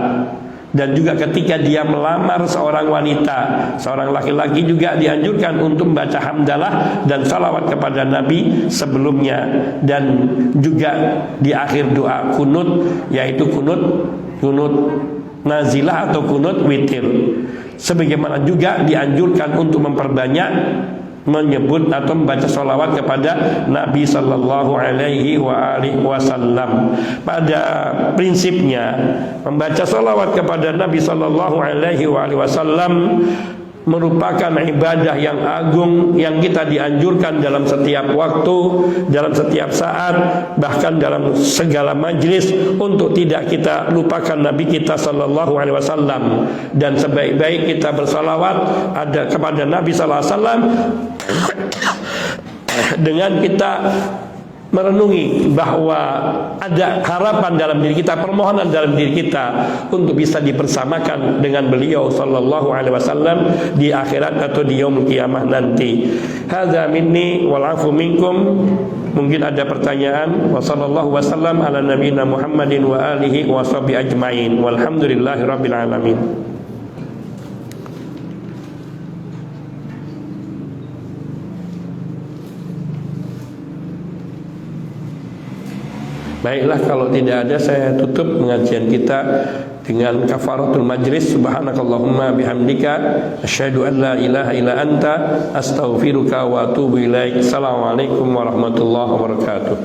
dan juga ketika dia melamar seorang wanita, seorang laki-laki juga dianjurkan untuk membaca hamdalah dan salawat kepada Nabi sebelumnya. Dan juga di akhir doa kunut, yaitu kunut nazilah atau kunut witir. Sebagaimana juga dianjurkan untuk memperbanyak menyebut atau membaca sholawat kepada Nabi Sallallahu Alaihi Wasallam. Pada prinsipnya membaca sholawat kepada Nabi Sallallahu Alaihi Wasallam merupakan ibadah yang agung yang kita dianjurkan dalam setiap waktu, dalam setiap saat, bahkan dalam segala majlis, untuk tidak kita lupakan Nabi kita Sallallahu Alaihi Wasallam. Dan sebaik-baik kita bersalawat kepada Nabi Sallallahu Alaihi Wasallam dengan kita merenungi bahwa ada harapan dalam diri kita, permohonan dalam diri kita untuk bisa dibersamakan dengan beliau Sallallahu Alaihi Wasallam di akhirat atau di yaumul qiyamah nanti. Hadza minni wal afu minkum. Mungkin ada pertanyaan. Wa sallallahu wasallam ala nabiyina Muhammadin wa alihi wa sahbihi ajmain. Walhamdulillahi rabbil alamin. Baiklah, kalau tidak ada saya tutup pengajian kita dengan kafaratul majlis. Subhanakallahumma bihamdika asyhadu an la ilaha illa anta astaghfiruka wa atubu ilaik. Assalamualaikum warahmatullahi wabarakatuh.